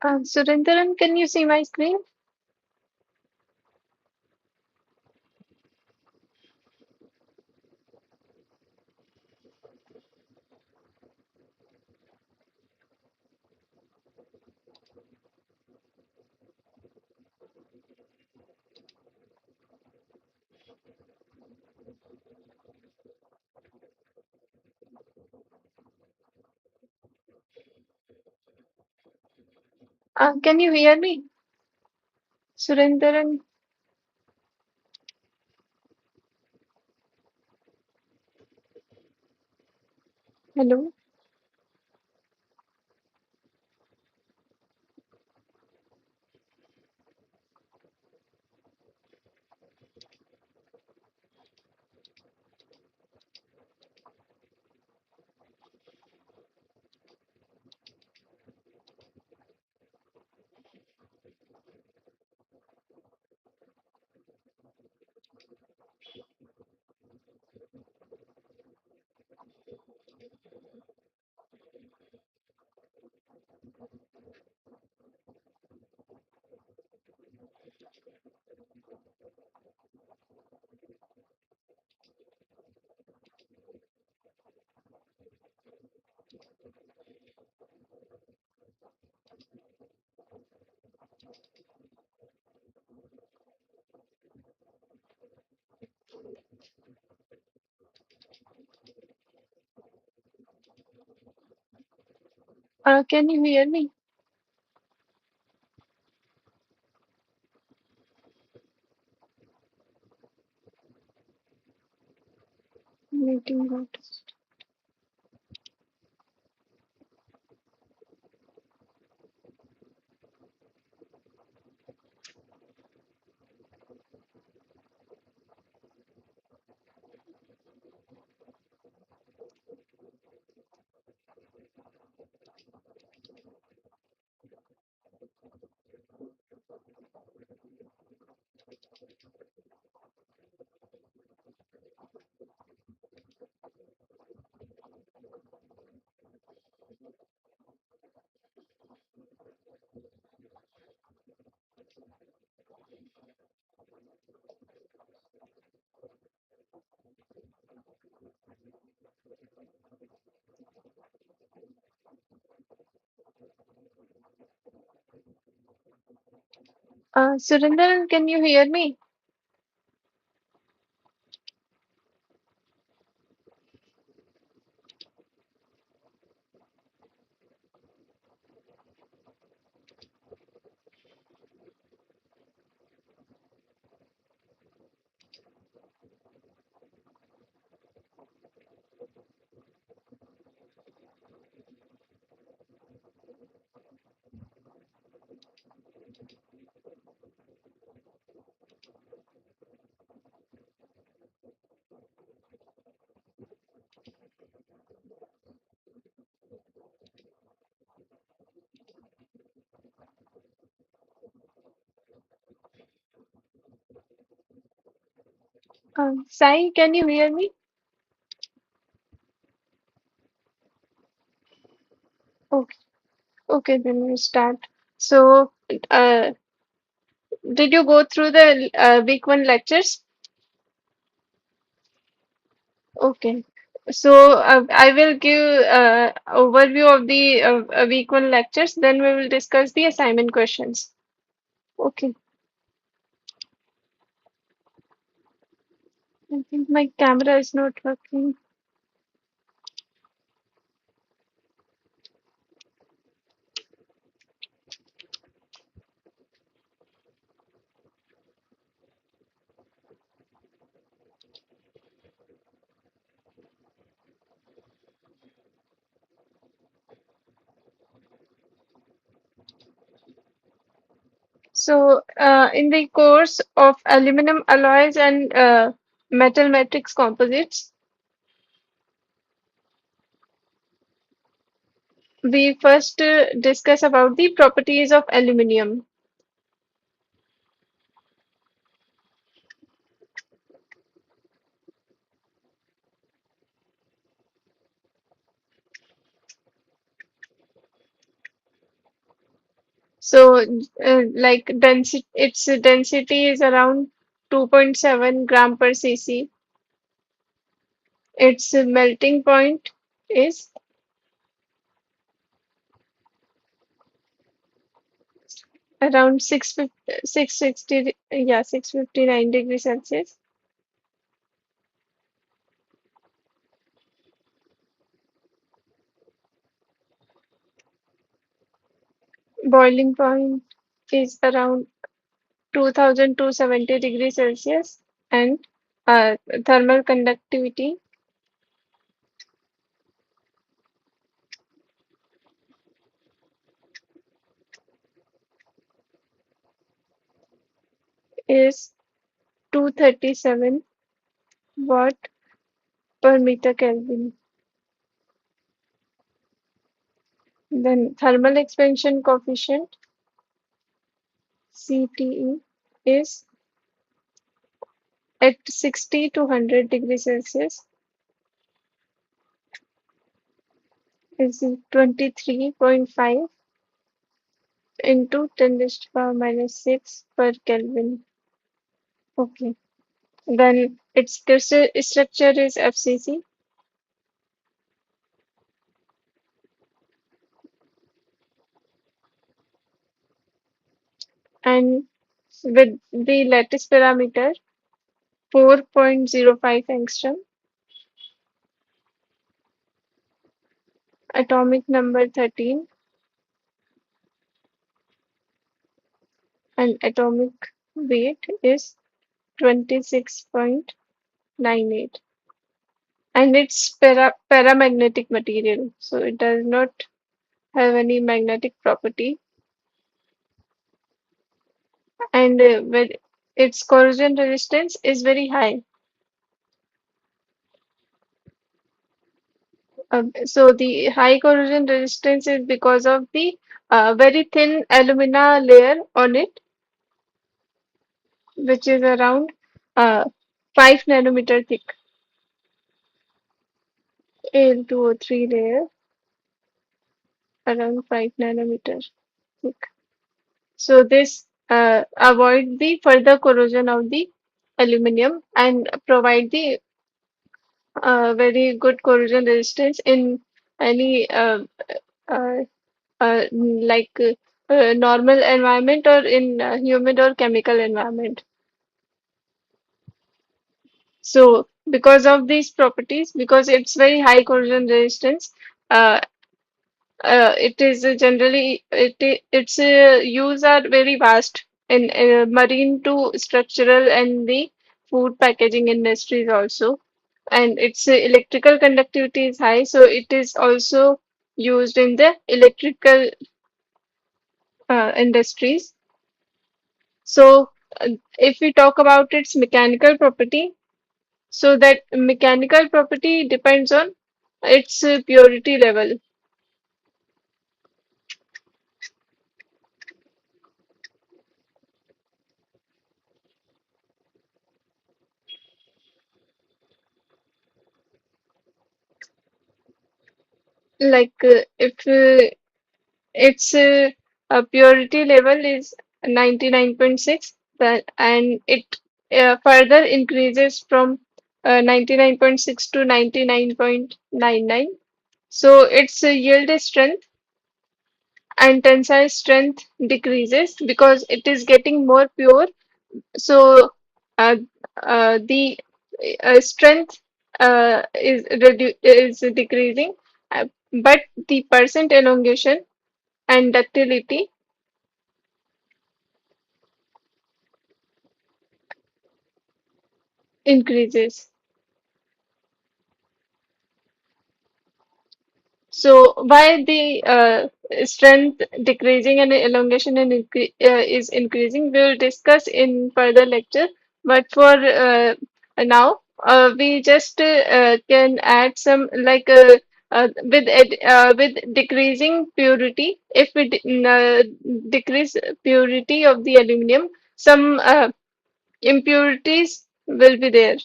Surendaran, can you see my screen? Can you hear me? Surendaran, hello. Can you hear me? Meeting notice. Surendaran, can you hear me? Sai, can you hear me? Okay, okay, then we start. So, did you go through the week one lectures? Okay. So, I will give overview of the week one lectures, then we will discuss the assignment questions. Okay. I think my camera is not working. So, in the course of aluminum alloys and metal matrix composites, we first discuss about the properties of aluminum. So, like density, its density is around 2.7 gram per cc. Its melting point is around 660, yeah, 659 degrees Celsius. Boiling point is around 2270 degrees Celsius, and thermal conductivity is 237 watt per meter Kelvin. Then thermal expansion coefficient CTE is at 60 to 100 degrees Celsius is 23.5 into 10 raised to power minus 6 per Kelvin. Okay. Then its crystal structure is FCC, and with the lattice parameter 4.05 angstrom, atomic number 13, and atomic weight is 26.98. And it's paramagnetic material, so it does not have any magnetic property. And with its corrosion resistance is very high. So the high corrosion resistance is because of the very thin alumina layer on it, which is around uh, 5 nanometer thick. Al2O3 layer around 5 nanometer thick. So this avoid the further corrosion of the aluminum and provide the very good corrosion resistance in any uh, like normal environment or in humid or chemical environment. So because of these properties, because it's very high corrosion resistance, uh, it is generally its use are very vast in marine to structural and the food packaging industries also. And its electrical conductivity is high, so it is also used in the electrical industries. So, if we talk about its mechanical property, so that mechanical property depends on its purity level. Like if its purity level is 99.6, and it further increases from 99.6 to 99.99. So its yield strength and tensile strength decreases because it is getting more pure. So uh, the strength is decreasing, uh, but the percent elongation and ductility increases. So why the strength decreasing and elongation is increasing, we will discuss in further lecture. But for now, we just can add some like with decreasing purity. If we decrease purity of the aluminum, some impurities will be there.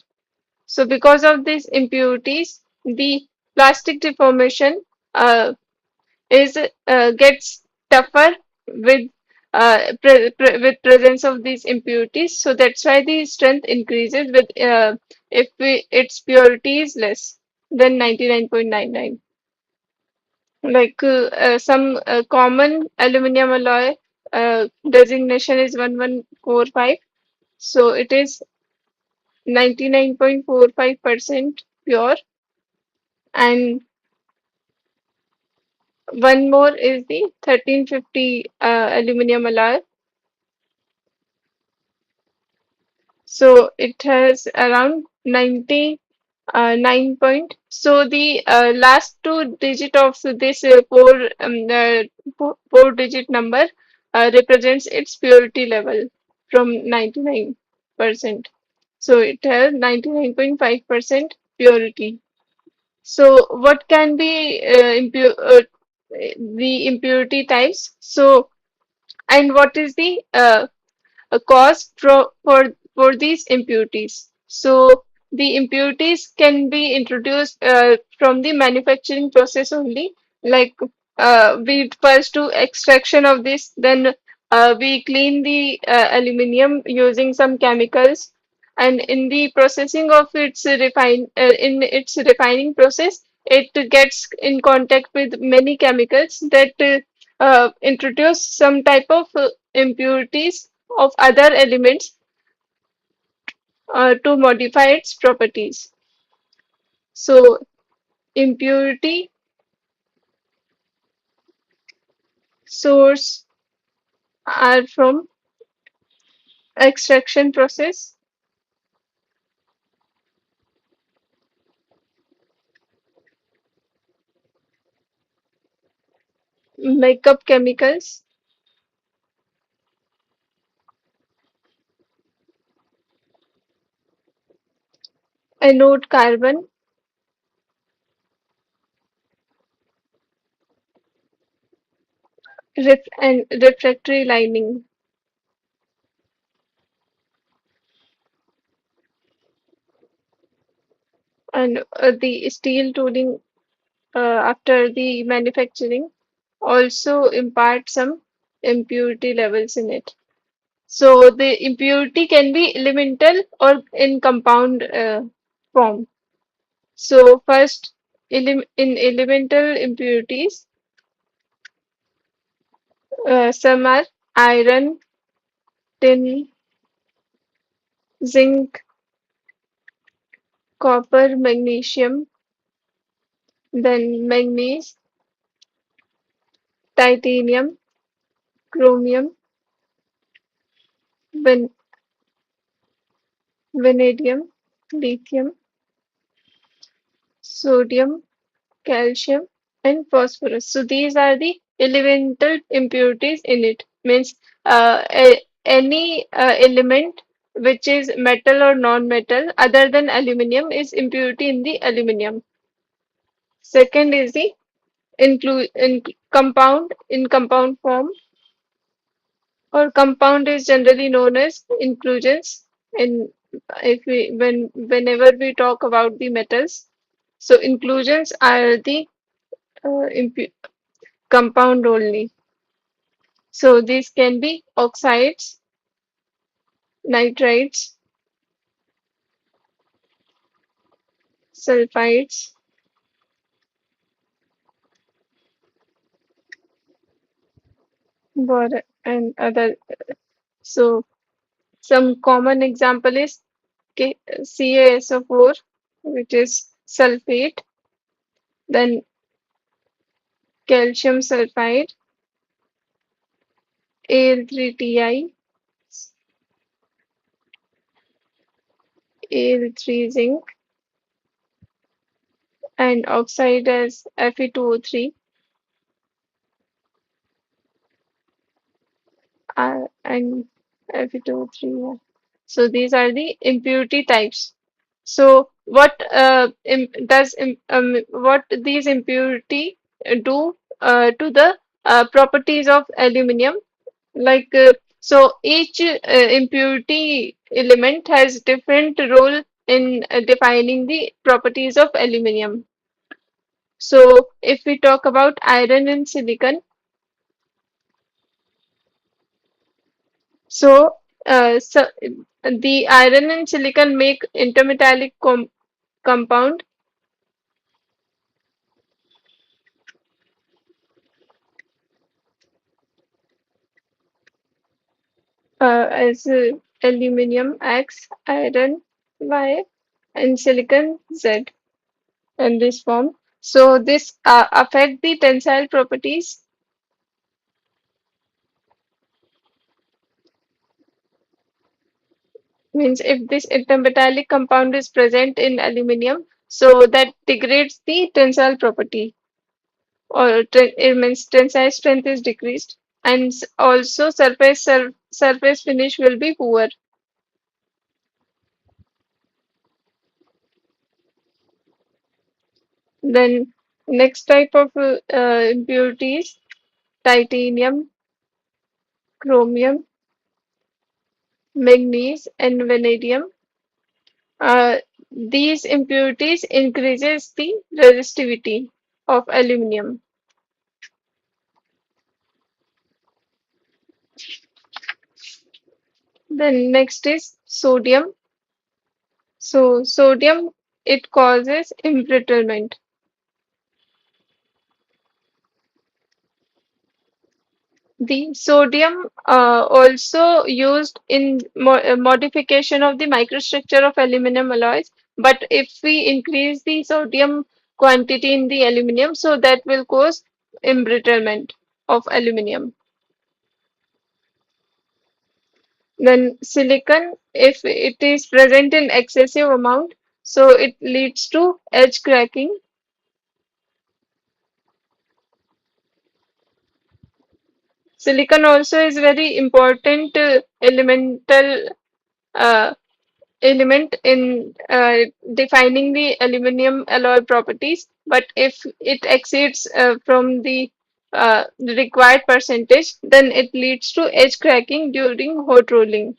So because of these impurities, the plastic deformation uh, is gets tougher with with presence of these impurities. So that's why the strength increases with if its purity is less than 99.99. Like some common aluminum alloy designation is 1145. So it is 99.45% pure. And one more is the 1350 aluminum alloy. So it has around 99 point. So the last two digit of this four digit number represents its purity level from 99%. So it has 99.5% purity. So what can be the impurity types? So and what is the a cause for these impurities. So the impurities can be introduced from the manufacturing process only. Like we first do extraction of this, then we clean the aluminium using some chemicals, and in the processing of its in its refining process, it gets in contact with many chemicals that introduce some type of impurities of other elements to modify its properties. So impurity source are from extraction process, makeup chemicals, anode carbon, and refractory lining, and the steel tooling after the manufacturing also impart some impurity levels in it. So the impurity can be elemental or in compound form. So first, in elemental impurities, some are iron, tin, zinc, copper, magnesium, then manganese, titanium, chromium, van vanadium, lithium, sodium, calcium, and phosphorus. So these are the elemental impurities in it. Means any element which is metal or non-metal other than aluminium is impurity in the aluminium. Second is the in compound form, or compound is generally known as inclusions. In if we whenever we talk about the metals, so inclusions are the impu compound only. So these can be oxides, nitrides, sulfides, and other. So some common example is CaSO4, which is sulfate, then calcium sulfide, Al3Ti, Al3 zinc, and oxide as Fe2O3, and Fe2O3. Yeah. So these are the impurity types. So what what these impurity do to the properties of aluminium? Like so, each impurity element has different role in defining the properties of aluminium. So if we talk about iron and silicon, So the iron and silicon make intermetallic compound as aluminum X, iron Y, and silicon Z in this form. So this affect the tensile properties. Means if this intermetallic compound is present in aluminum, so that degrades the tensile property, or it means tensile strength is decreased, and also surface finish will be poor. Then next type of impurities, titanium, chromium, manganese, and vanadium. Uh, these impurities increases the resistivity of aluminum. Then next is sodium. So sodium, it causes embrittlement. The sodium also used in modification of the microstructure of aluminum alloys. But if we increase the sodium quantity in the aluminum, so that will cause embrittlement of aluminum. Then silicon, if it is present in excessive amount, so it leads to edge cracking. Silicon also is very important elemental uh, element in defining the aluminum alloy properties, but if it exceeds from the required percentage, then it leads to edge cracking during hot rolling.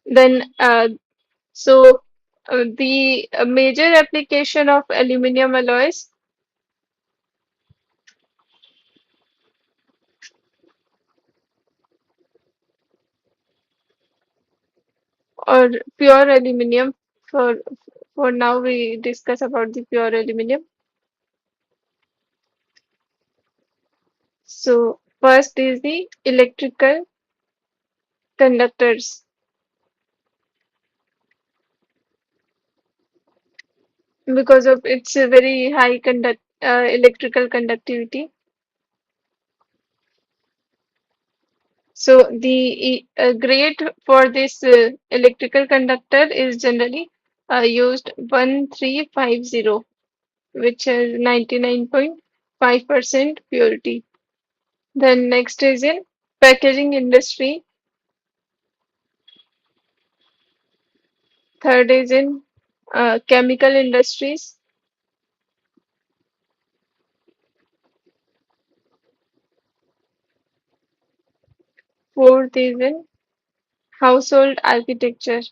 Then, the major application of aluminum alloys or pure aluminum, for for now we discuss about the pure aluminum. So first is the electrical conductors. Because of its very high electrical conductivity. So the grade for this electrical conductor is generally used 1350, which is 99.5% purity. Then next is in packaging industry. Third is in chemical industries. Fourth is in household architecture.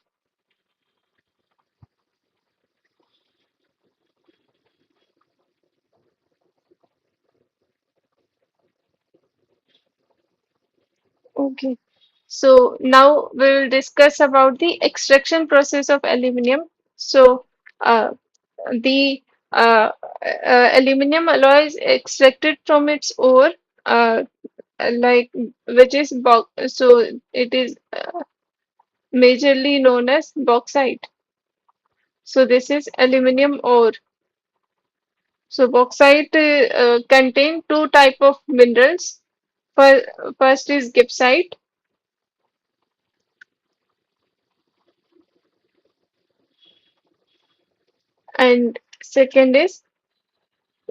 Okay. So now we will discuss about the extraction process of aluminum. So uh, the aluminum alloy is extracted from its ore, uh, like which is so it is majorly known as bauxite. So this is aluminum ore. So bauxite contain two type of minerals. First is gibbsite, and second is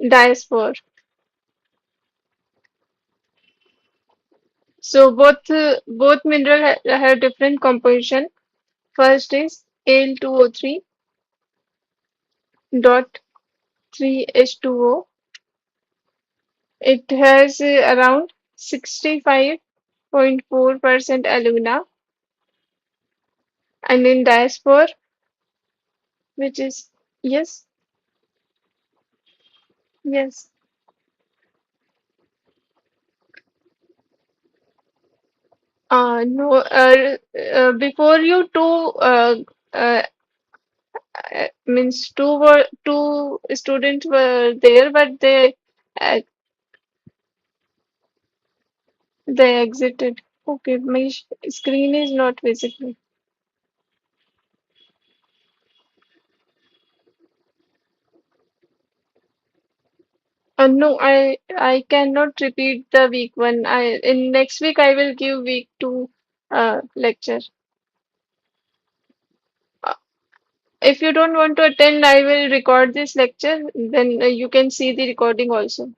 diaspore. So both mineral have different composition. First is Al2O3 dot 3H2O. It has around 65.4% alumina, and in diaspore, which is, yes, Yes. No, before you uh, means two students were there, but uh, they exited. Okay, my screen is not visible. No, I cannot repeat the week one. I in next week I will give week two lecture. Uh, if you don't want to attend, I will record this lecture. Then you can see the recording also.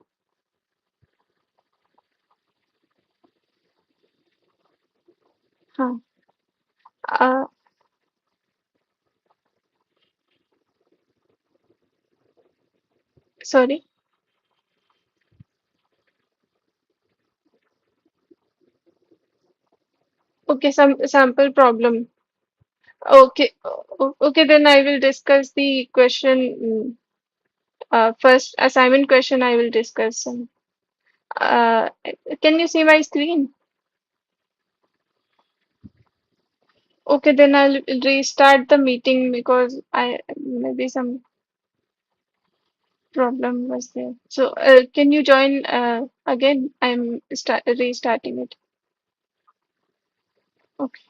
Huh. Uh, sorry. Okay, some sample problem. Okay, okay. Then I will discuss the question. First assignment question I will discuss. Uh, can you see my screen? Okay, then I'll restart the meeting because I maybe some problem was there. So, can you join again? I'm restarting it. Okay.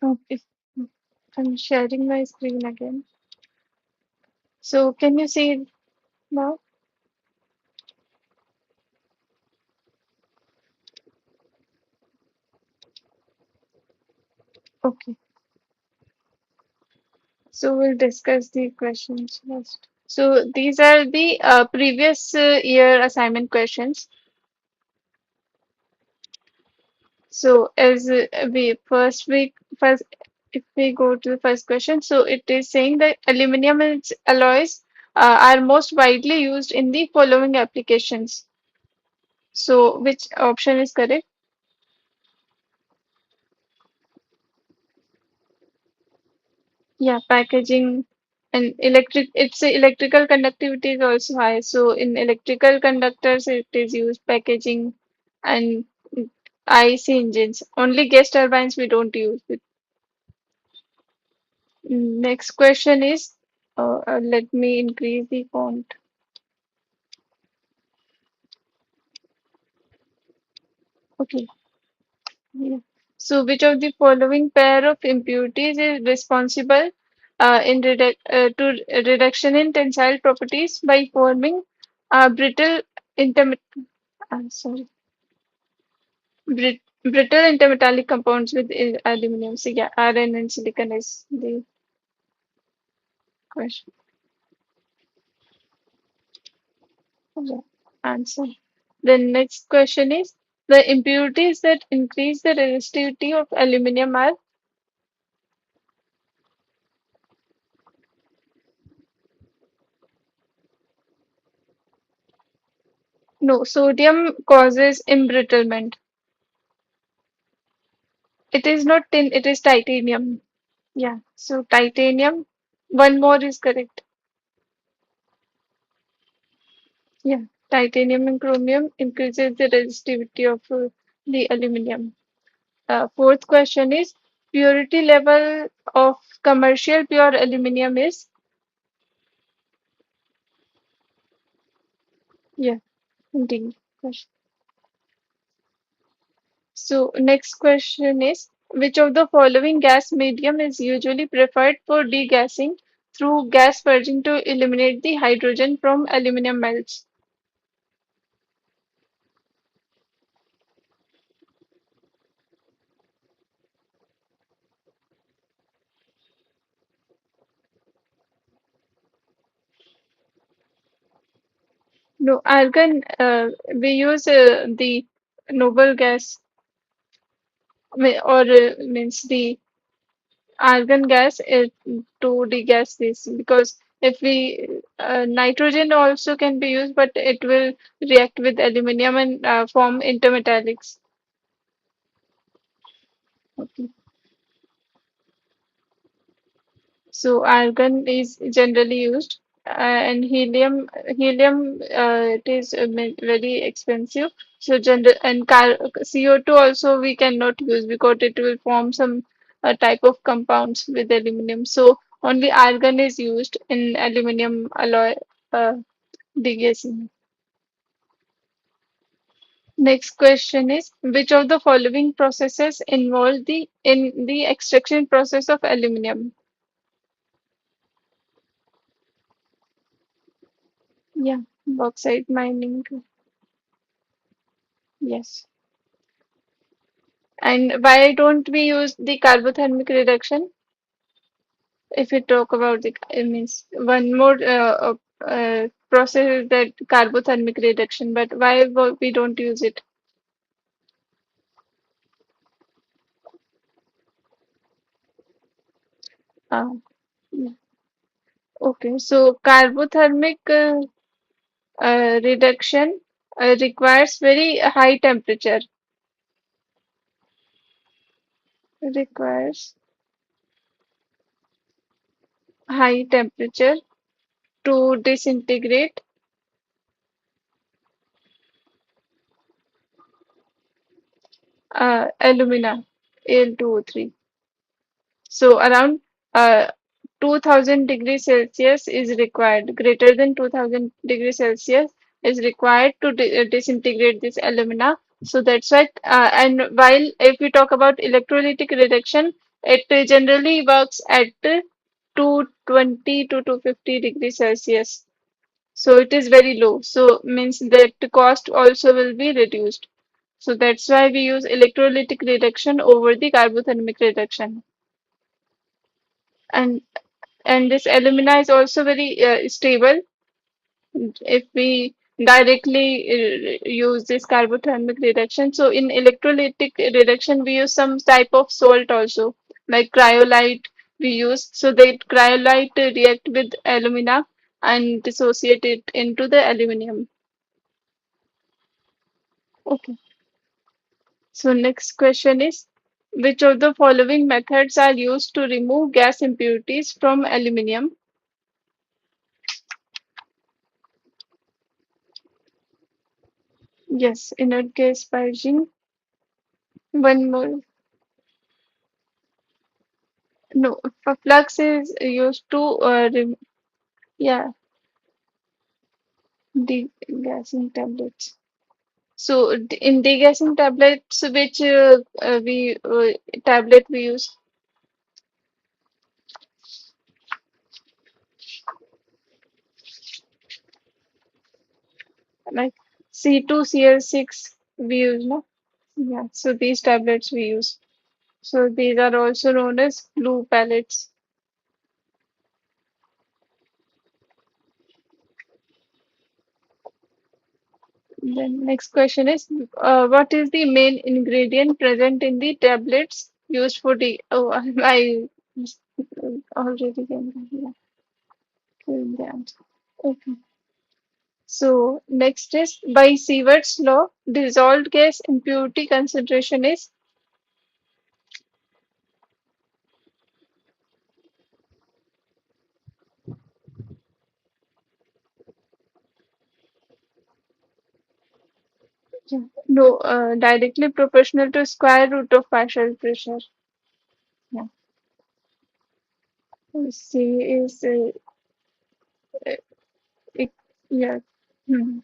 Okay. I'm sharing my screen again. So, can you see it now? Okay. So, we'll discuss the questions first. So, these are the previous year assignment questions. So as we first week first if we go to the first question, so it is saying that aluminum and its alloys are most widely used in the following applications. So which option is correct? Yeah, packaging and electric. Its electrical conductivity is also high. So in electrical conductors, it is used packaging and IC engines. Only gas turbines we don't use. Next question is, let me increase the font. Okay. Yeah. So, which of the following pair of impurities is responsible in reduction in tensile properties by forming brittle intermediate? Sorry. Brittle intermetallic compounds with aluminum. So yeah, iron and silicon is the question. Yeah, answer. The next question is the impurities that increase the resistivity of aluminum are no, sodium causes embrittlement. It is not tin, it is titanium. Yeah, so titanium, one more is correct. Yeah, titanium and chromium increases the resistivity of the aluminum. Fourth question is purity level of commercial pure aluminum is yeah, D. Question. So next question is which of the following gas medium is usually preferred for degassing through gas purging to eliminate the hydrogen from aluminum melts? No, argon, we use the noble gas or means the argon gas to degas this because if we nitrogen also can be used, but it will react with aluminum and form intermetallics. Okay. So argon is generally used, and helium it is very expensive. So general and CO2 also we cannot use because it will form some type of compounds with aluminum. So only argon is used in aluminum alloy degassing. Next question is which of the following processes involve the in the extraction process of aluminum? Yeah, bauxite mining. Yes. And why don't we use the carbothermic reduction? If we talk about the, it means one more process is that carbothermic reduction, but why we don't use it? Uh, yeah. Okay, so carbothermic reduction requires very high temperature, requires high temperature to disintegrate alumina, Al2O3. So around 2000 degrees Celsius is required. Greater than 2000 degrees Celsius is required to disintegrate this alumina. So that's why. And while if we talk about electrolytic reduction, it generally works at 220 to 250 degrees Celsius. So it is very low. So means that the cost also will be reduced. So that's why we use electrolytic reduction over the carbothermic reduction. And this alumina is also very stable if we directly use this carbothermic reduction. So in electrolytic reduction, we use some type of salt also, like cryolite we use. So the cryolite react with alumina and dissociate it into the aluminum. Okay. So next question is, which of the following methods are used to remove gas impurities from aluminum? Yes, inert gas purging. One more. No, flux is used to yeah, degassing tablets. So in degassing tablets, which we tablet we use, like C2Cl6 we use, no? Yeah, so these tablets we use. So these are also known as blue pellets. Then next question is, what is the main ingredient present in the tablets used for the? Oh, I already can yeah, give the answer. Okay. So next is by Sievert's law, dissolved gas impurity concentration is yeah, no directly proportional to square root of partial pressure. Yeah. C is uh, it, yeah. Hmm.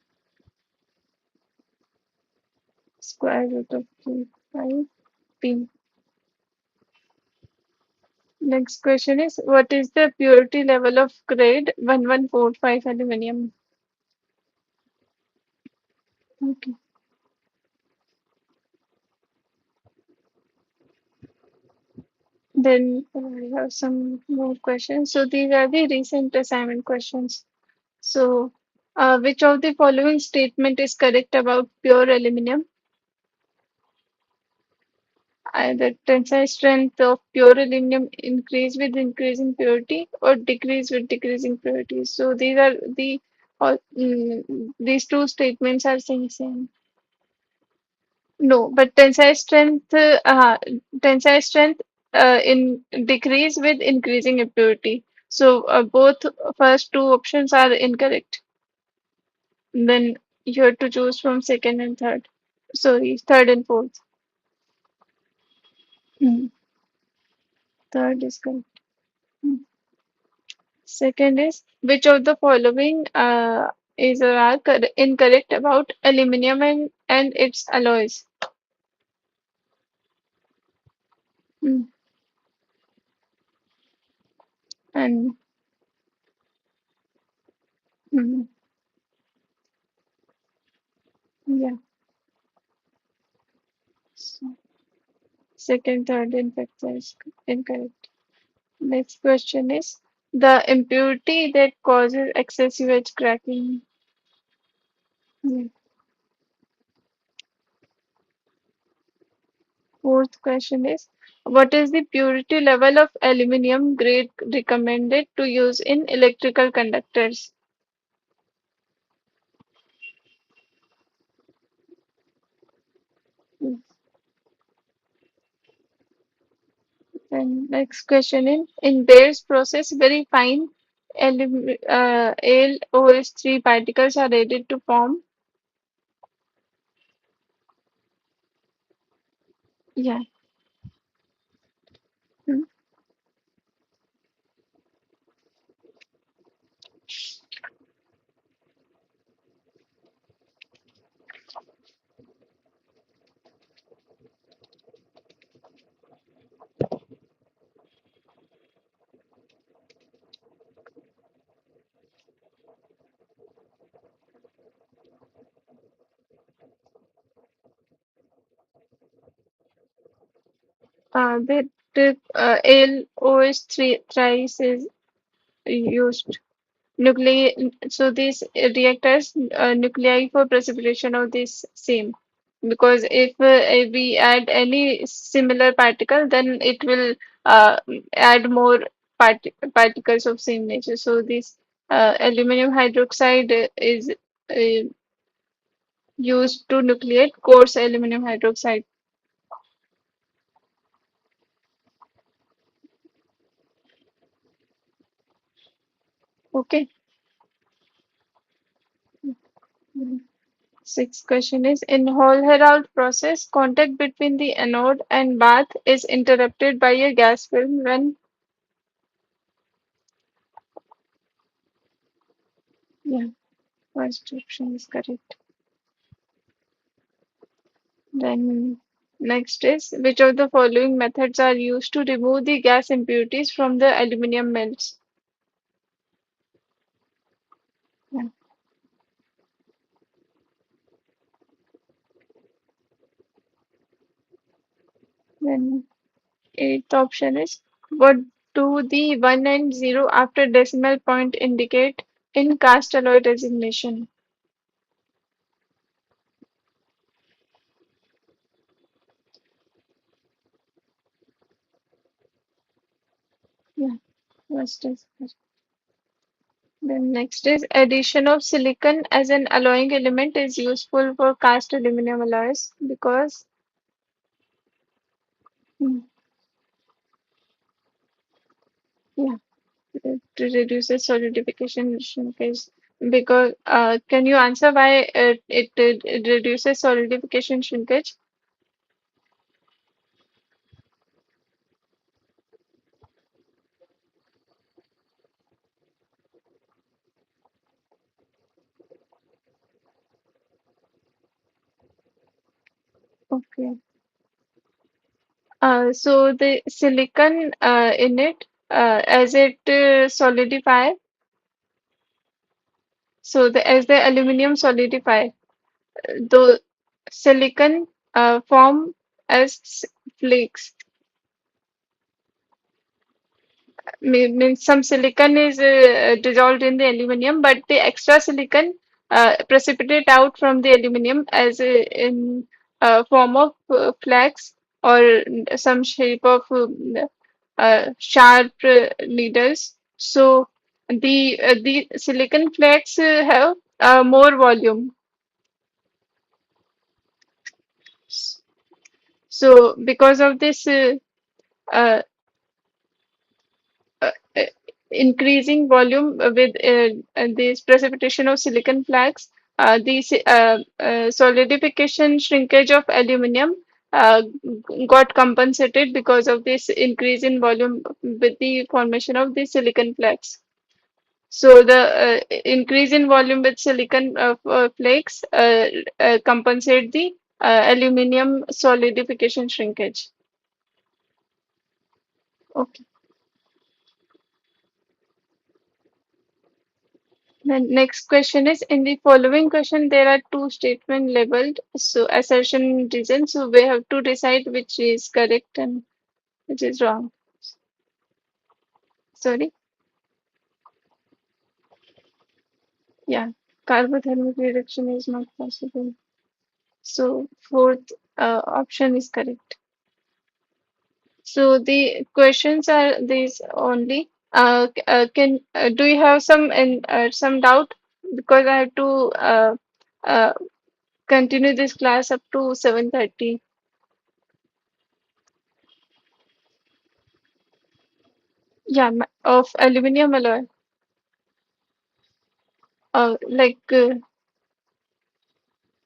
Square root of 3 5 p. Next question is, what is the purity level of grade 1145 aluminum? Okay. Then I have some more questions. So these are the recent assignment questions. So, which of the following statement is correct about pure aluminum? Either tensile strength of pure aluminum increase with increasing purity or decrease with decreasing purity. So these are the these two statements are saying same. No, but tensile strength in decrease with increasing impurity. So both first two options are incorrect. Then you have to choose from second and third. Sorry, third and fourth. Hmm. Third is correct. Hmm. Second is which of the following is incorrect about aluminum and its alloys? Hmm. And hmm, yeah, so second, third, and fifth is incorrect. Next question is the impurity that causes excessive edge cracking. Yeah. Fourth question is what is the purity level of aluminum grade recommended to use in electrical conductors? Mm. And next question in Bayes process, very fine AlOH3 particles are added to form. Yeah. Mm. The AlOH3 thrice is used. Nuclei, so these reactors nuclei for precipitation of this same. Because if we add any similar particle, then it will add more particles of same nature. So this aluminum hydroxide is used to nucleate coarse aluminum hydroxide. Okay. Sixth question is in Hall-Héroult process, contact between the anode and bath is interrupted by a gas film when yeah, first option is correct. Then next is which of the following methods are used to remove the gas impurities from the aluminum melts? Yeah. Then eighth option is what do the 1 and 0 after decimal point indicate in cast alloy designation? Yeah, first is correct. Then next is addition of silicon as an alloying element is useful for cast aluminum alloys because hmm, yeah, it reduces solidification shrinkage. Because can you answer why it reduces solidification shrinkage? Okay. So the silicon in it, as it solidify, so as the aluminum solidify, the silicon form as flakes. Means some silicon is dissolved in the aluminum, but the extra silicon precipitate out from the aluminum as in form of flakes or some shape of sharp needles. So the silicon flakes have more volume. So because of this uh, uh, increasing volume with this precipitation of silicon flakes, the solidification shrinkage of aluminum got compensated because of this increase in volume with the formation of the silicon flakes. So the increase in volume with silicon flakes compensate the aluminum solidification shrinkage. Okay. The next question is in the following question, there are two statements labeled, so assertion and reason. So we have to decide which is correct and which is wrong. Sorry, yeah, carbothermic reduction is not possible. So fourth option is correct. So the questions are these only. Can do you have some doubt? Because I have to uh, continue this class up to 7:30. Yeah, of aluminum alloy. Like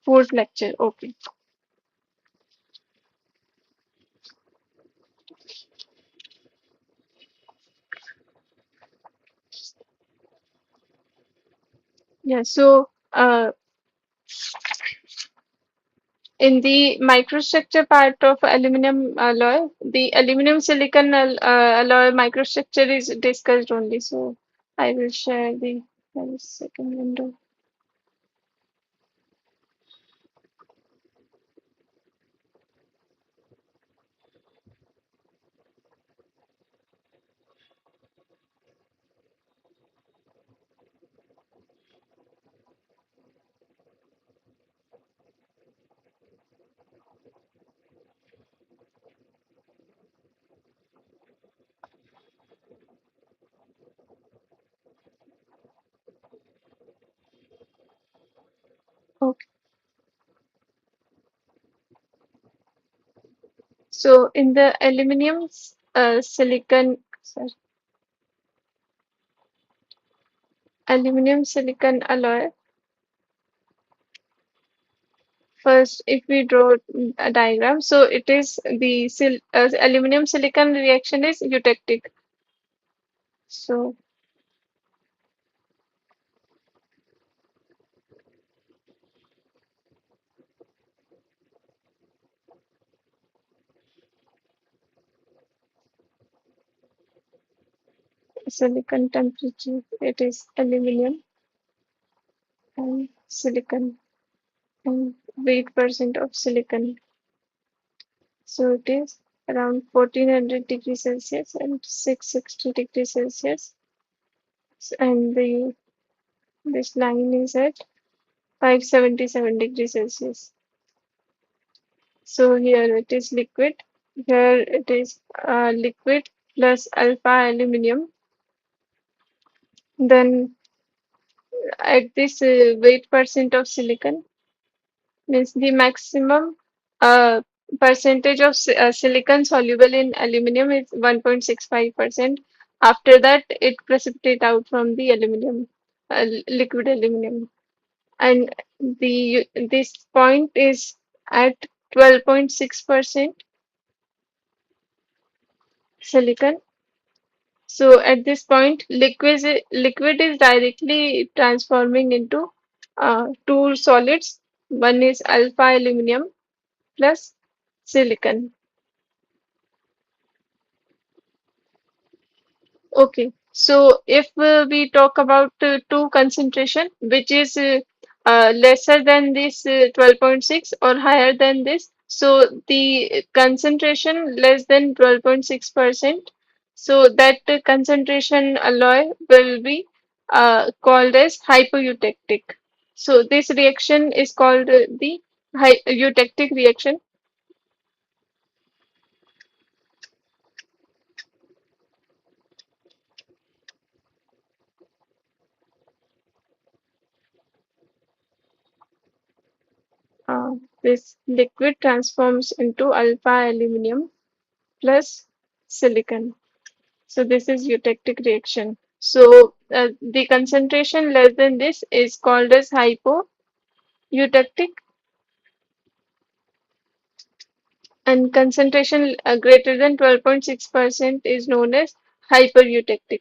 fourth lecture. Okay. Yeah. So in the microstructure part of aluminum alloy, the aluminum silicon alloy microstructure is discussed only. So I will share the second window. Okay. So in the aluminum silicon, sorry, aluminum silicon alloy. First, if we draw a diagram, so it is the aluminum silicon reaction is eutectic. So silicon temperature, it is aluminum and silicon and weight percent of silicon. So it is around 1400 degrees Celsius and 660 degrees Celsius, and the this line is at 577 degrees Celsius. So here it is liquid. Here it is liquid plus alpha aluminium. Then at this weight percent of silicon, means the maximum uh, percentage of silicon soluble in aluminum is 1.65%. After that, it precipitates out from the aluminum, liquid aluminum, and the this point is at 12.6% silicon. So at this point, liquid is directly transforming into two solids. One is alpha aluminum plus silicon. Okay, so if we talk about two concentration, which is lesser than this 12.6 or higher than this, so the concentration less than 12.6%, so that concentration alloy will be called as hypoeutectic. So this reaction is called the eutectic reaction. This liquid transforms into alpha aluminium plus silicon. So this is eutectic reaction. So the concentration less than this is called as hypoeutectic, and concentration greater than 12.6% is known as hypereutectic.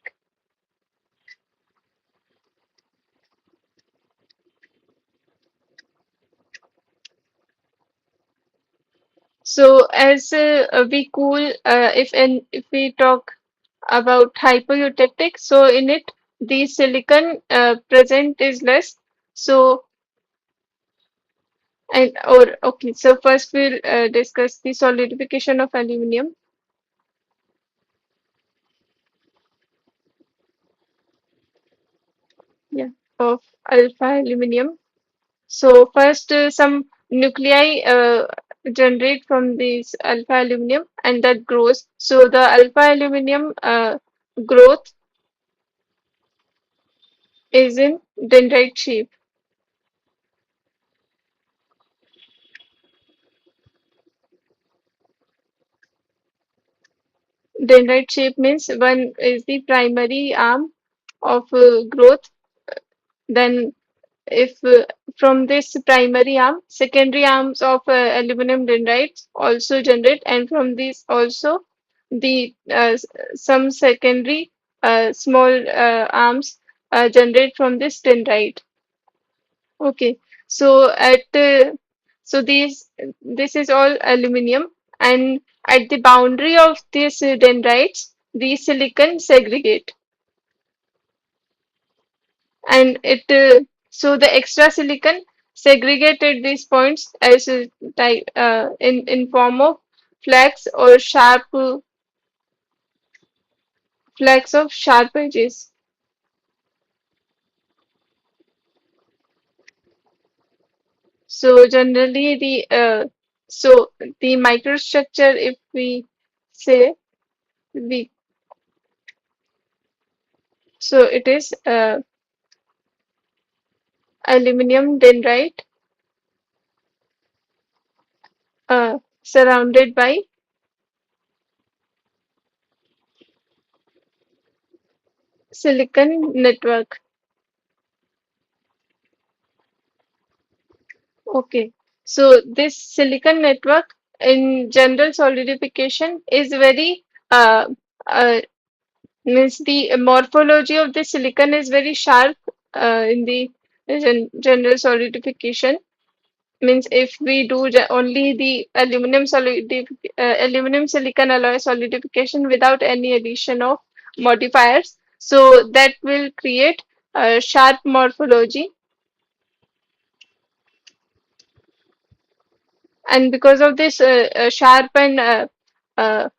So as we cool, if we talk about hypoeutectic, so in it the silicon present is less. So and or okay, so first we'll discuss the solidification of aluminum. Yeah, of alpha aluminum. So first some nuclei generate from this alpha aluminum and that grows. So the alpha aluminum growth is in dendrite shape. Dendrite shape means one is the primary arm of growth. Then if from this primary arm, secondary arms of aluminum dendrites also generate, and from these also the some secondary small arms generate from this dendrite. Okay, so at so these this is all aluminum, and at the boundary of these dendrites, the silicon segregate, and it so the extra silicon segregated these points as a type in form of flags or sharp flags of sharp edges. So generally so the microstructure, if we say we so it is aluminum dendrite surrounded by silicon network. Okay, so this silicon network in general solidification is very uh, means the morphology of the silicon is very sharp in the general solidification. Means if we do only the aluminum silicon alloy solidification without any addition of modifiers, so that will create a sharp morphology, and because of this sharp and uh,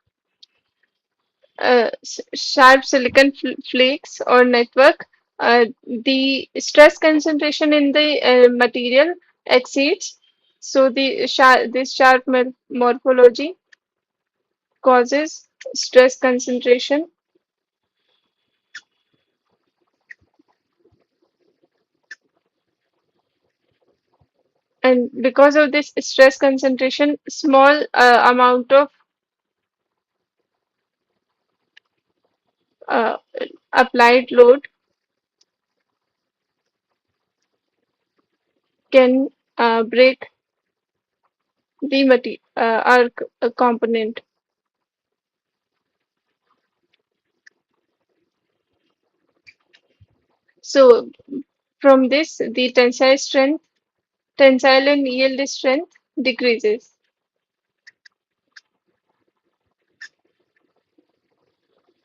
sharp silicon flakes or network, the stress concentration in the material exceeds. So this sharp morphology causes stress concentration, and because of this stress concentration, small amount of uh, applied load can break the arc component. So from this, the tensile and yield strength decreases.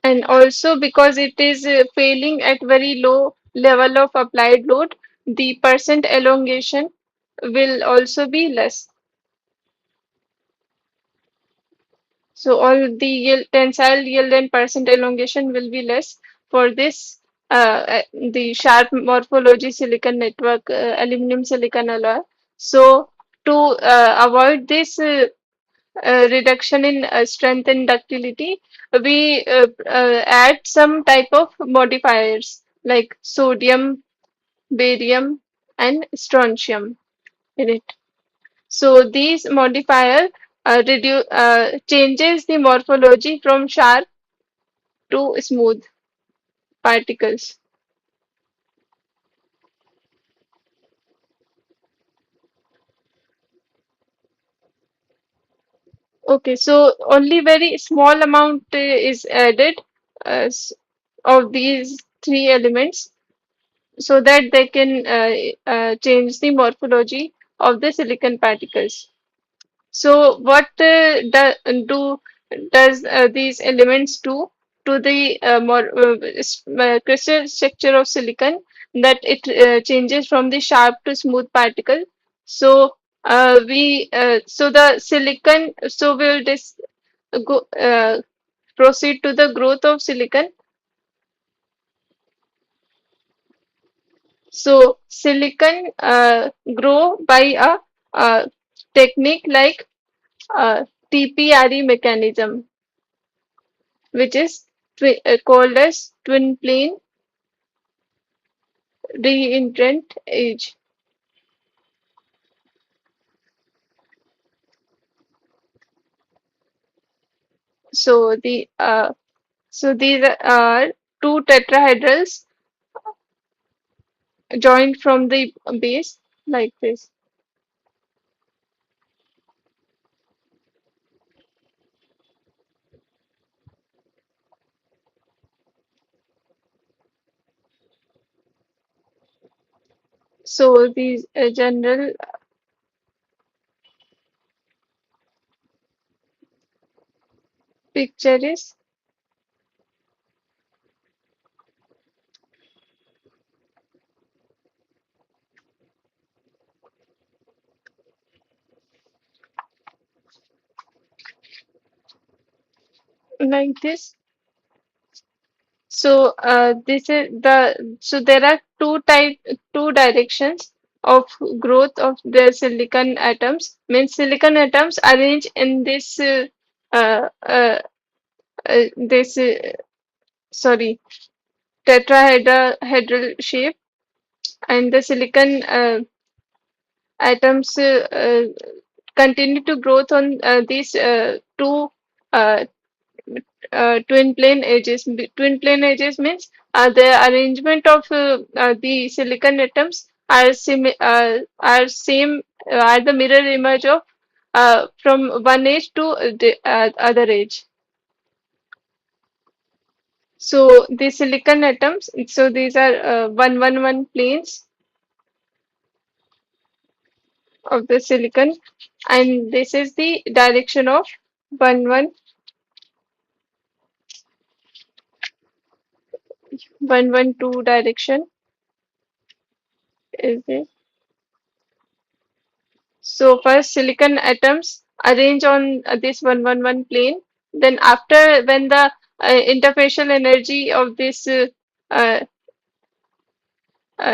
And also because it is failing at very low level of applied load, the percent elongation will also be less. So all the tensile yield and percent elongation will be less for this the sharp morphology silicon network aluminum silicon alloy. So to avoid this reduction in strength and ductility, we add some type of modifiers like sodium, barium, and strontium in it. So these modifier changes the morphology from sharp to smooth particles. Okay, so only very small amount is added of these three elements so that they can change the morphology of the silicon particles. So what does these elements do to the crystal structure of silicon, that it changes from the sharp to smooth particle? So the silicon, so we'll this go proceed to the growth of silicon. So silicon grow by a technique like TPRE mechanism, which is called as twin plane reentrant age. So these are two tetrahedrals joined from the base like this. So the general picture is like this. So this is there are two directions of growth of the silicon atoms. Means silicon atoms arrange in this uh, uh, this sorry tetrahedral shape, and the silicon atoms continue to growth on these two uh, twin plane edges. Twin plane edges means the arrangement of the silicon atoms are same are the mirror image of from one edge to the other edge. So the silicon atoms, so these are 111 planes of the silicon, and this is the direction of 112 direction is this. So first silicon atoms arrange on this 111 plane, then after when the interfacial energy of this uh,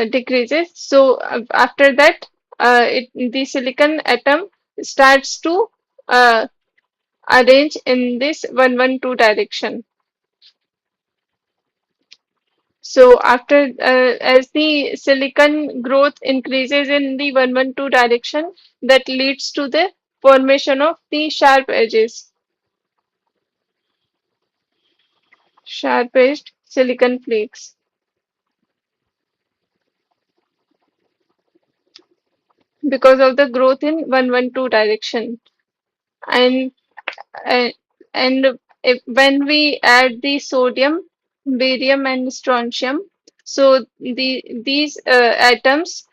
decreases, so after that the silicon atom starts to uh, arrange in this 112 direction. So after as the silicon growth increases in the 112 direction, that leads to the formation of the sharp edged silicon flakes because of the growth in 112 direction. And uh, and when we add the sodium, barium, and strontium, so these atoms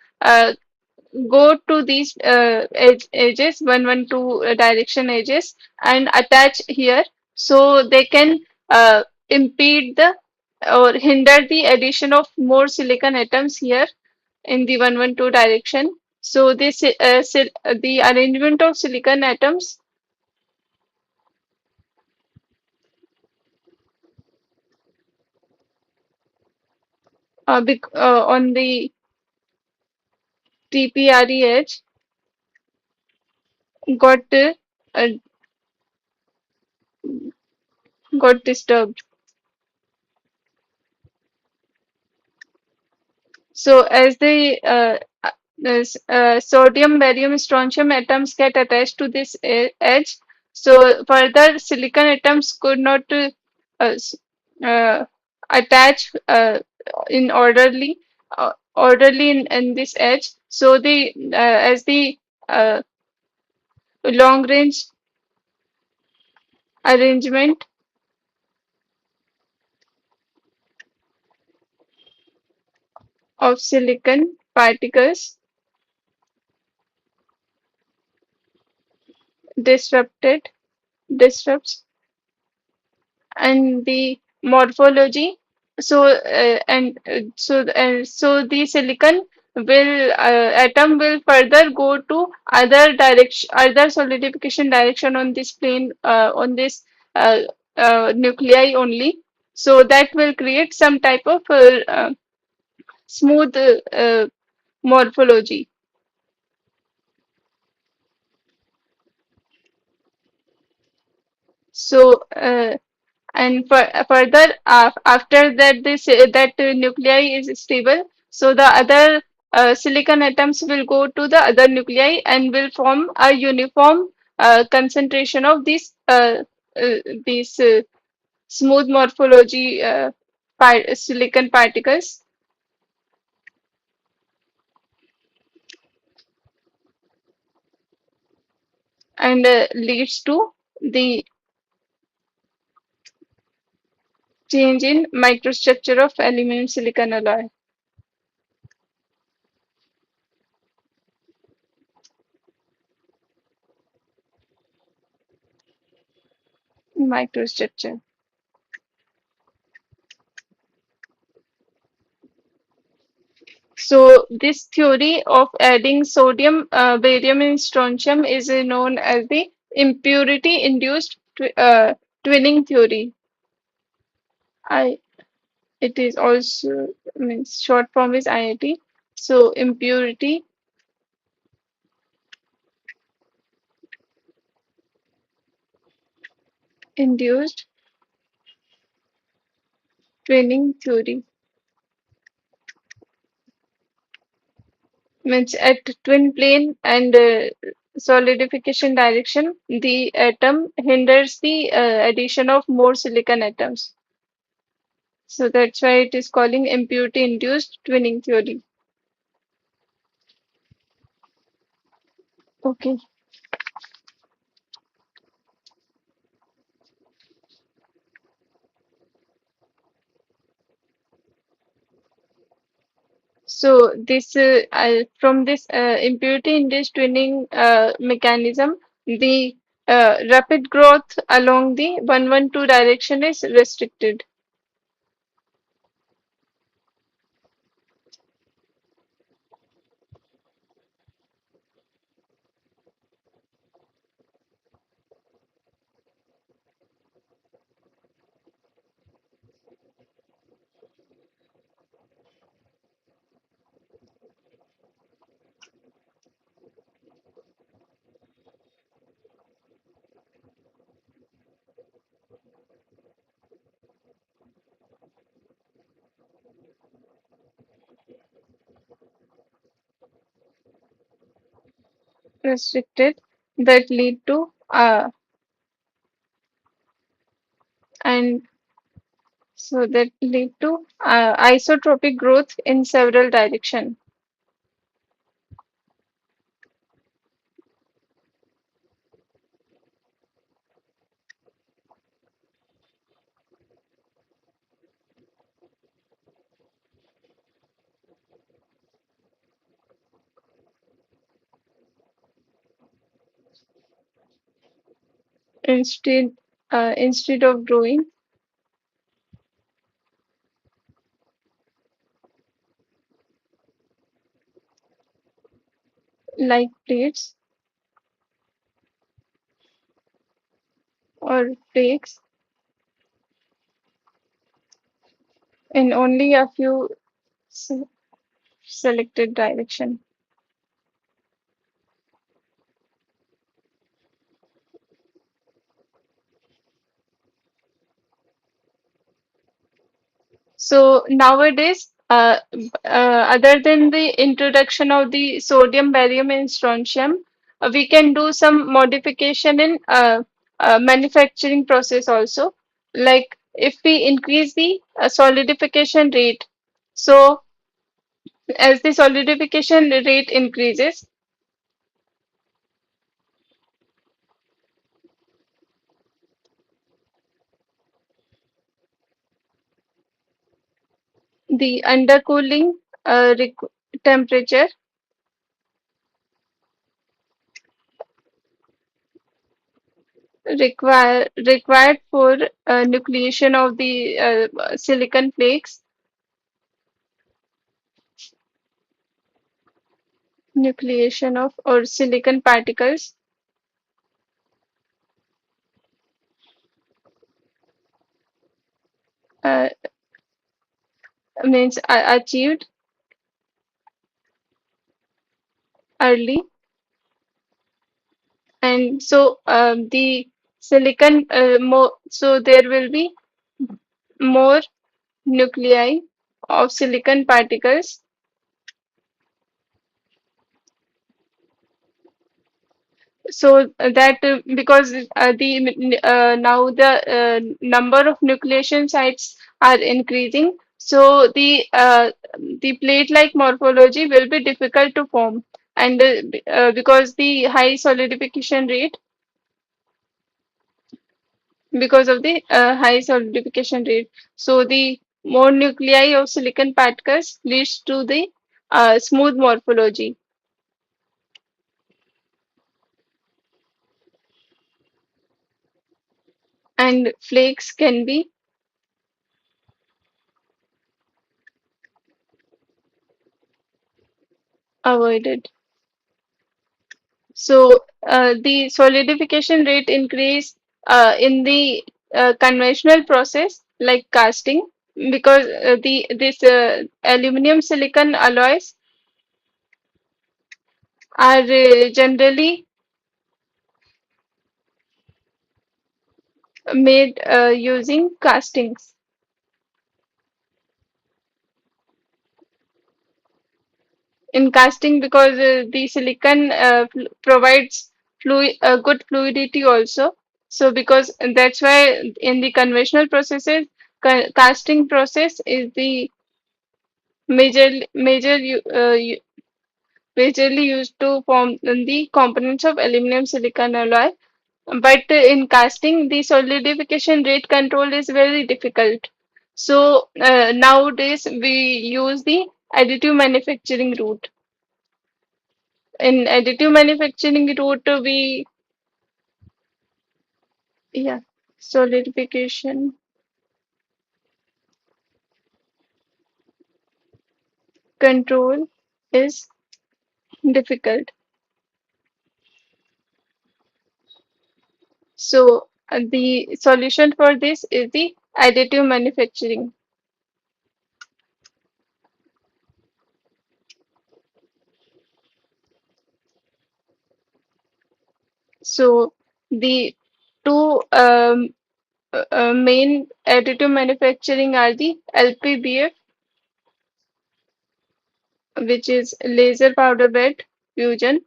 go to these edges, 112 direction edges, and attach here, so they can impede the or hinder the addition of more silicon atoms here in the 112 direction. So this the arrangement of silicon atoms on the TPRE edge got uh, got disturbed. So as the sodium, barium, strontium atoms get attached to this edge, so further silicon atoms could not s- uh, attach in orderly in this edge. So the as the long range arrangement of silicon particles disrupted disrupts and the morphology. So so the silicon will atom will further go to other solidification direction on this plane on this uh, nuclei only. So that will create some type of smooth morphology. So and further after that this that nuclei is stable, so the other silicon atoms will go to the other nuclei and will form a uniform concentration of these smooth morphology silicon particles, and leads to the change in microstructure of aluminum silicon alloy microstructure. So this theory of adding sodium, barium, and strontium is known as the impurity-induced twinning theory. I it is also means short form is IIT. So impurity-induced twinning theory means at twin plane and solidification direction, the atom hinders the addition of more silicon atoms. So that's why it is calling impurity-induced twinning theory. Okay. So this from this impurity-induced twinning mechanism, the rapid growth along the 112 direction is restricted. restricted that lead to and so that lead to isotropic growth in several directions instead instead of growing like plates or flakes in only a few se- selected direction. So nowadays, other than the introduction of the sodium, barium, and strontium, we can do some modification in manufacturing process also. Like if we increase the solidification rate, so as the solidification rate increases, the undercooling temperature required for nucleation of the silicon flakes, nucleation of or silicon particles uh, means achieved early, and so the silicon more so there will be more nuclei of silicon particles. So that because the now the number of nucleation sites are increasing, so the plate-like morphology will be difficult to form, and because the high solidification rate, because of the high solidification rate, so the more nuclei of silicon particles leads to the smooth morphology, and flakes can be avoided. So the solidification rate increase in the conventional process like casting because the this aluminum silicon alloys are generally made using castings. In casting because the silicon provides good fluidity also. So because and that's why in the conventional processes, casting process is the major majorly used to form the components of aluminum silicon alloy. But in casting, the solidification rate control is very difficult. So nowadays we use the additive manufacturing route. In additive manufacturing route, we yeah solidification control is difficult. So the solution for this is the additive manufacturing. So the two main additive manufacturing are the LPBF, which is laser powder bed fusion,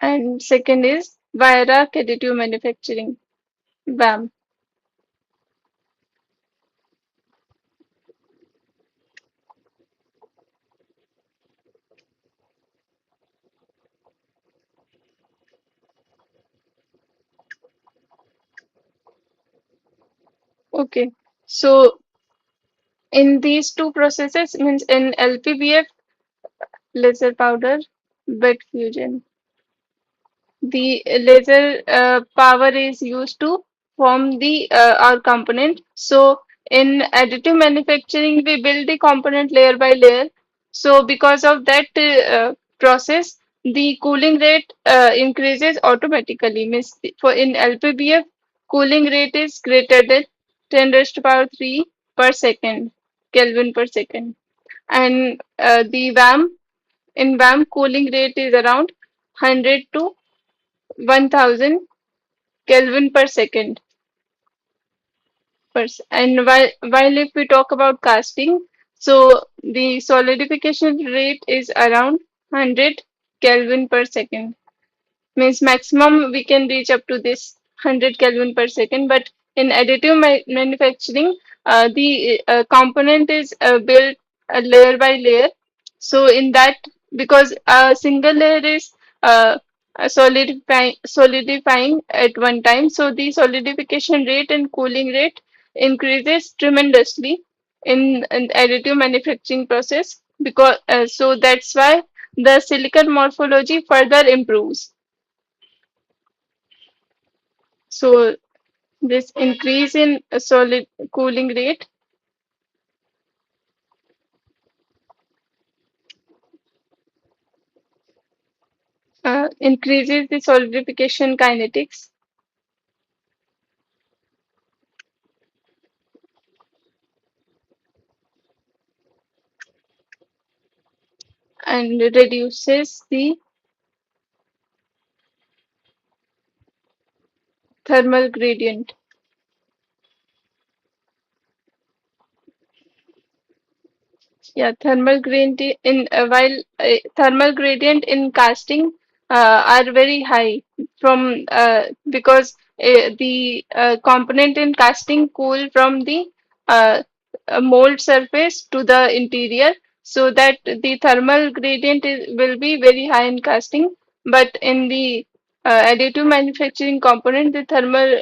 and second is wire arc additive manufacturing, WAM. Okay, so in these two processes, means in LPBF, laser powder bed fusion, the laser power is used to form the our component. So in additive manufacturing, we build the component layer by layer. So because of that process, the cooling rate increases automatically. Means for in LPBF, cooling rate is greater than 10 raised to power 3 per second, Kelvin per second. And the WAM, in WAM, cooling rate is around 100 to 1000 Kelvin per second. And while if we talk about casting, so the solidification rate is around 100 Kelvin per second. Means maximum we can reach up to this 100 Kelvin per second. But in additive manufacturing, the component is built layer by layer. So in that, because a single layer is uh, solidifying at one time, so the solidification rate and cooling rate increases tremendously in additive manufacturing process. Because so that's why the silicon morphology further improves. So this increase in solid cooling rate increases the solidification kinetics and reduces the thermal gradient. Yeah, thermal gradient in while thermal gradient in casting are very high from because the component in casting cool from the uh, mold surface to the interior, so that the thermal gradient will be very high in casting. But in the additive manufacturing component, the thermal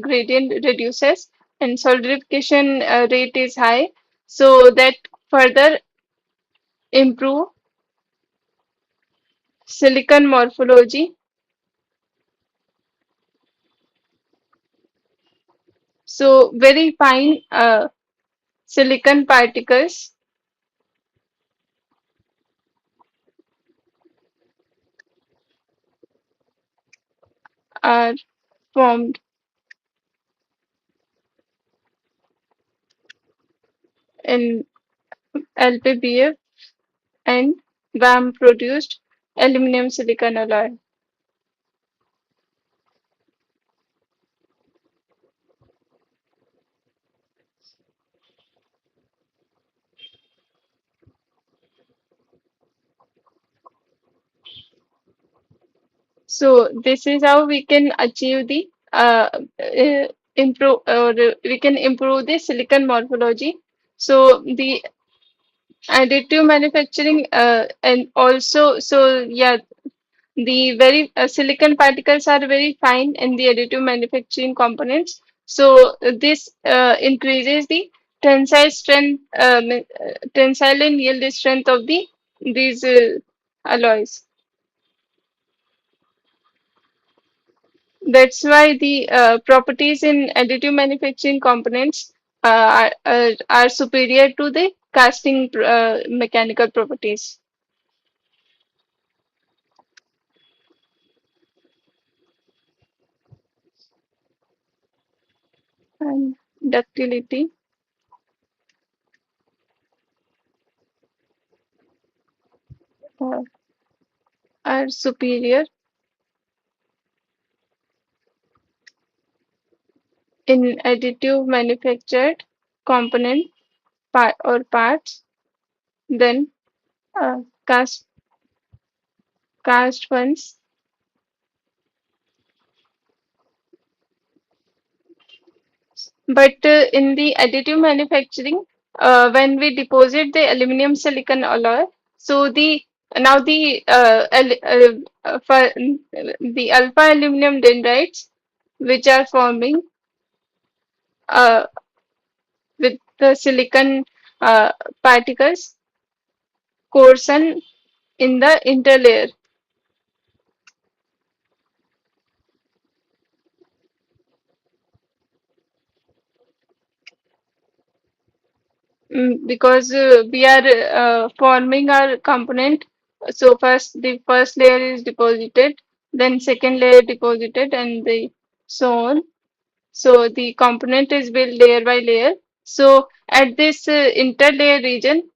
gradient reduces and solidification rate is high, so that further improve silicon morphology. So very fine silicon particles are formed in LPBF and VAM produced aluminum silicon alloy. So this is how we can achieve the improve, or we can improve the silicon morphology. So the additive manufacturing and also, so yeah, the very silicon particles are very fine in the additive manufacturing components. So this increases the tensile strength, tensile and yield strength of these alloys. That's why the properties in additive manufacturing components are superior to the casting mechanical properties. And ductility uh, are superior in additive manufactured component part or parts than uh, cast cast ones. But in the additive manufacturing, when we deposit the aluminum silicon alloy, so now for the alpha aluminum dendrites, which are forming uh, with the silicon particles, coarsen in the interlayer. Because we are forming our component. So first the first layer is deposited, then second layer deposited, and so on. So the component is built layer by layer. So at this interlayer region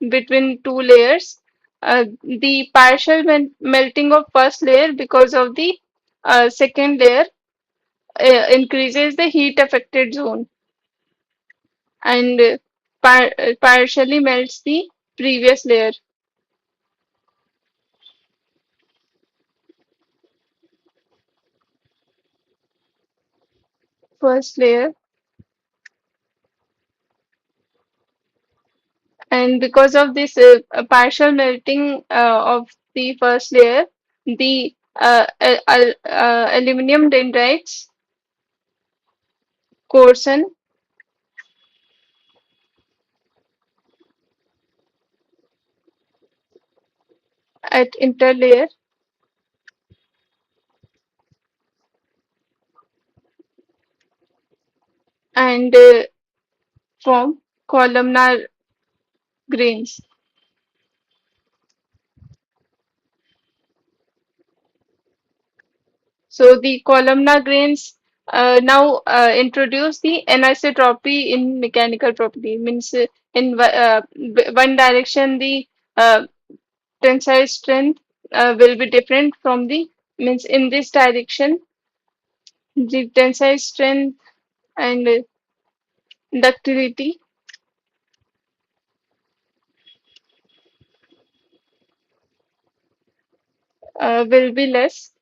between two layers, the partial melting of first layer because of the second layer increases the heat affected zone, and partially melts the previous layer. First layer, and because of this partial melting of the first layer, the aluminum dendrites coarsen at interlayer and form columnar grains. So the columnar grains now introduce the anisotropy in mechanical property. Means one direction the uh, tensile strength will be different from the, means in this direction the tensile strength and ductility will be less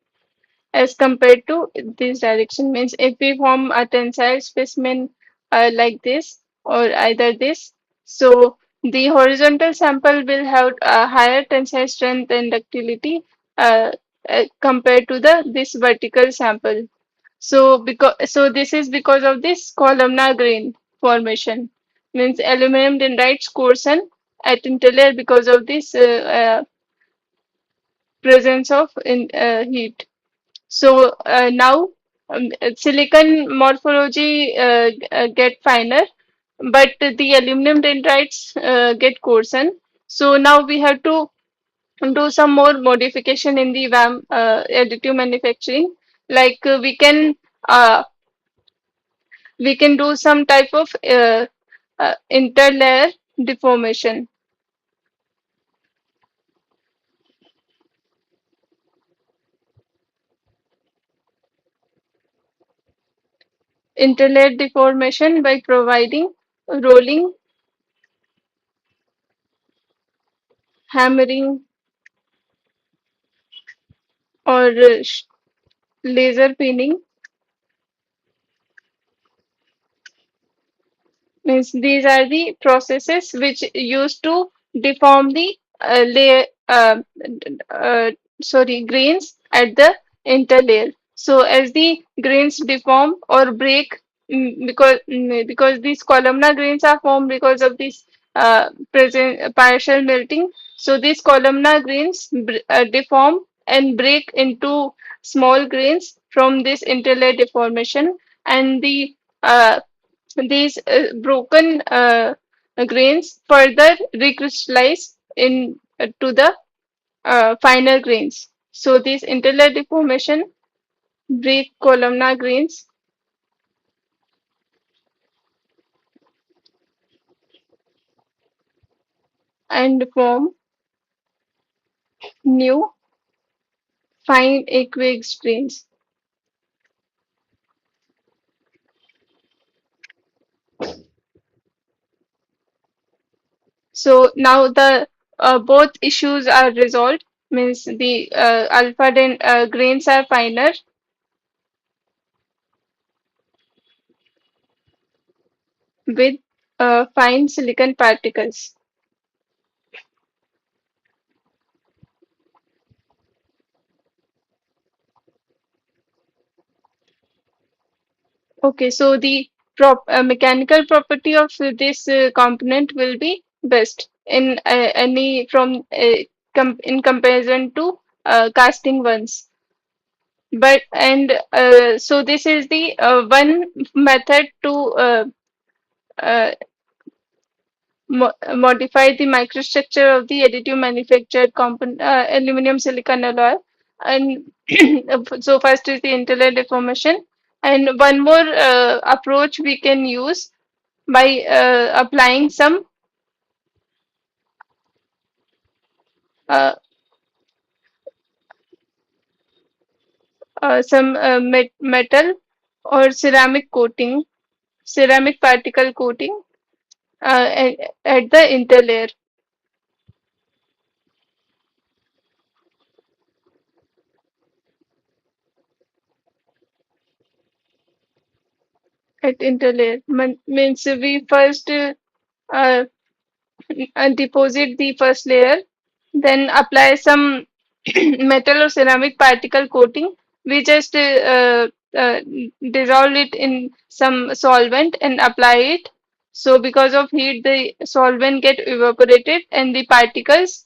as compared to this direction. Means if we form a tensile specimen like this or either this, so the horizontal sample will have a higher tensile strength and ductility uh, compared to the this vertical sample. So this is because of this columnar grain formation. Means aluminum dendrites coarsen at interlayer because of this presence of heat. So now silicon morphology get finer, but the aluminum dendrites get coarsen. So now we have to do some more modification in the VAM additive manufacturing. Like uh, we can do some type of interlayer deformation. Interlayer deformation by providing rolling, hammering, or laser pinning. Means these are the processes which used to deform the layer, grains at the interlayer. So as the grains deform or break, because these columnar grains are formed because of this present partial melting. So these columnar grains deform and break into small grains from this interlayer deformation, and these broken grains further recrystallize in to the finer grains. So these interlayer deformation break columnar grains and form new fine aqueous grains. So now the both issues are resolved. Means the grains are finer with fine silicon particles. Okay, so the mechanical property of this component will be best in any from in comparison to casting ones. But and so this is the one method to uh, modify the microstructure of the additive manufactured component aluminum silicon alloy. And so first is the interlayer deformation, and one more approach we can use by applying uh, metal or ceramic coating, ceramic particle coating at the interlayer. At interlayer means we first uh, deposit the first layer, then apply some metal or ceramic particle coating. We just dissolve it in some solvent and apply it. So because of heat, the solvent get evaporated and the particles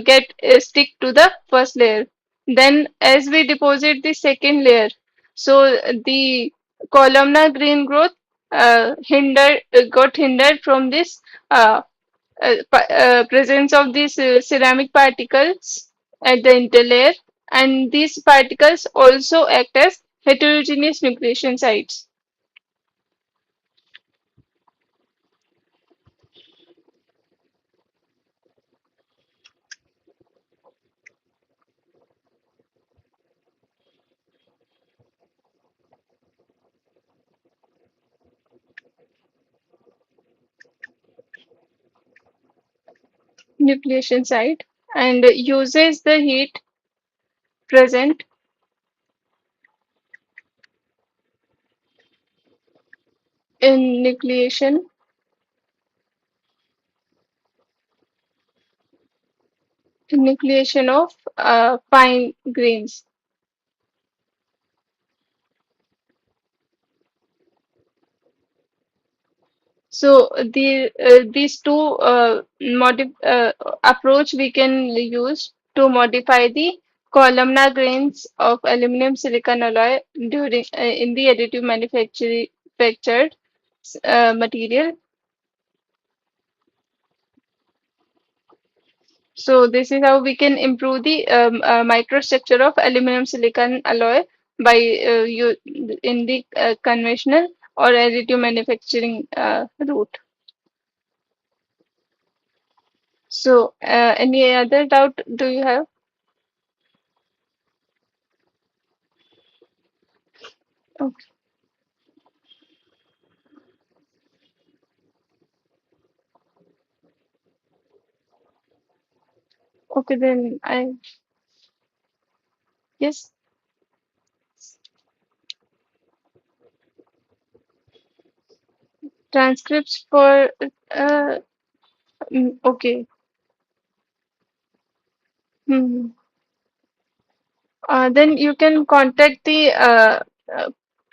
get stick to the first layer. Then as we deposit the second layer, so the columnar grain growth got hindered from this presence of these ceramic particles at the interlayer, and these particles also act as heterogeneous nucleation sites. Nucleation site and uses the heat present in nucleation of fine grains. So these two approach we can use to modify the columnar grains of aluminum silicon alloy during in the additive manufactured material. So this is how we can improve the microstructure of aluminum silicon alloy by in the conventional or additive manufacturing route. So any other doubt do you have? Okay, okay then I yes, transcripts for okay. Hmm. Then you can contact the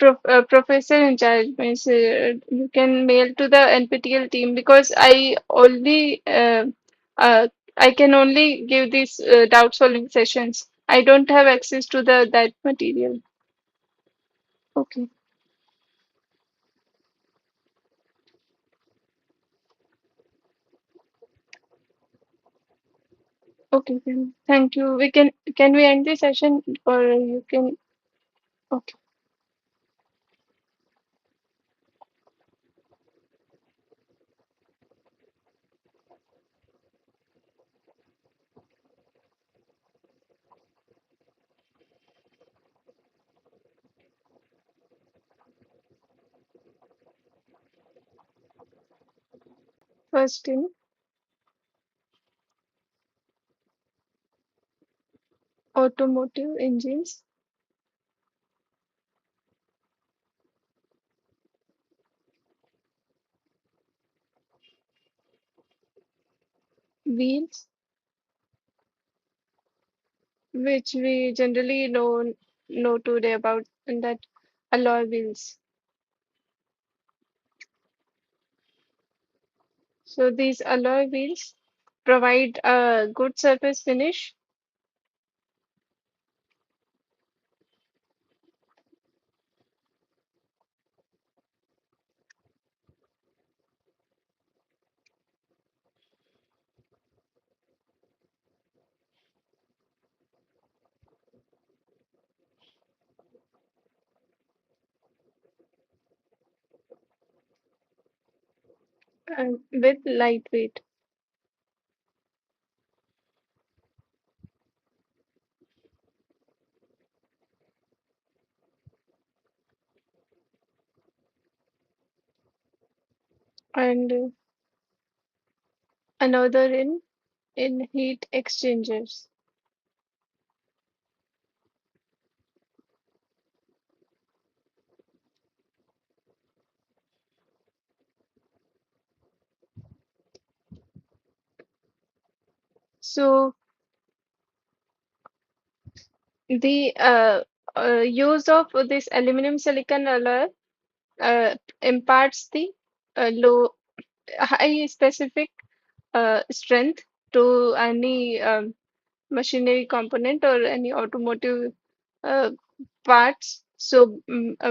professor in charge. Means you can mail to the NPTEL team because I can only give these doubt solving sessions. I don't have access to the that material. Okay, okay then. Thank you. Can we end the session or you can okay. First in automotive engines. wheels, which we generally know today about, and that alloy wheels. So these alloy wheels provide a good surface finish with lightweight. And another in heat exchangers. So the use of this aluminum silicon alloy imparts the low high specific strength to any machinery component or any automotive uh, parts. So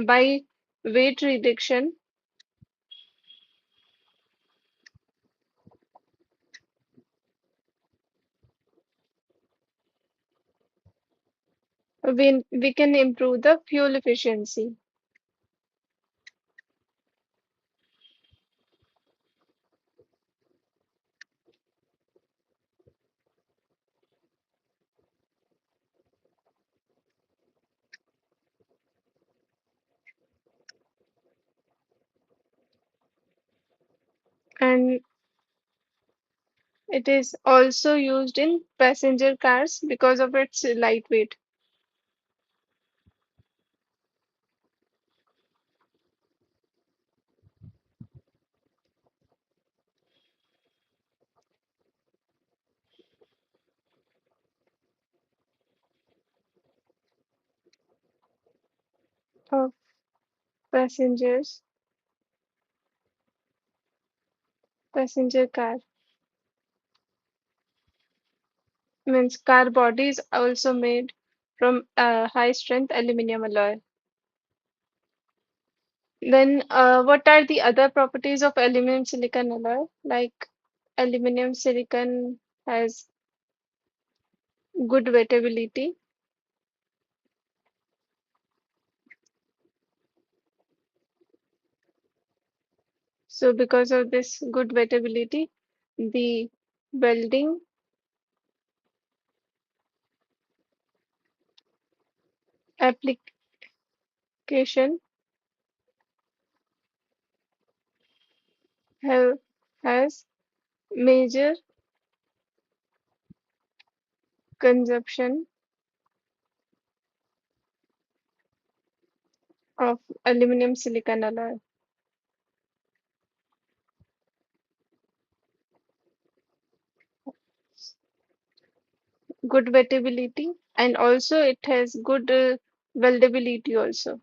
by weight reduction, we can improve the fuel efficiency. And it is also used in passenger cars because of its lightweight of passengers, passenger car. Means car body is also made from high strength aluminum alloy. Then what are the other properties of aluminum silicon alloy? Like aluminum silicon has good wettability. So because of this good wettability, the welding application have, has major consumption of aluminum silicon alloy. Good wettability, and also it has good weldability also.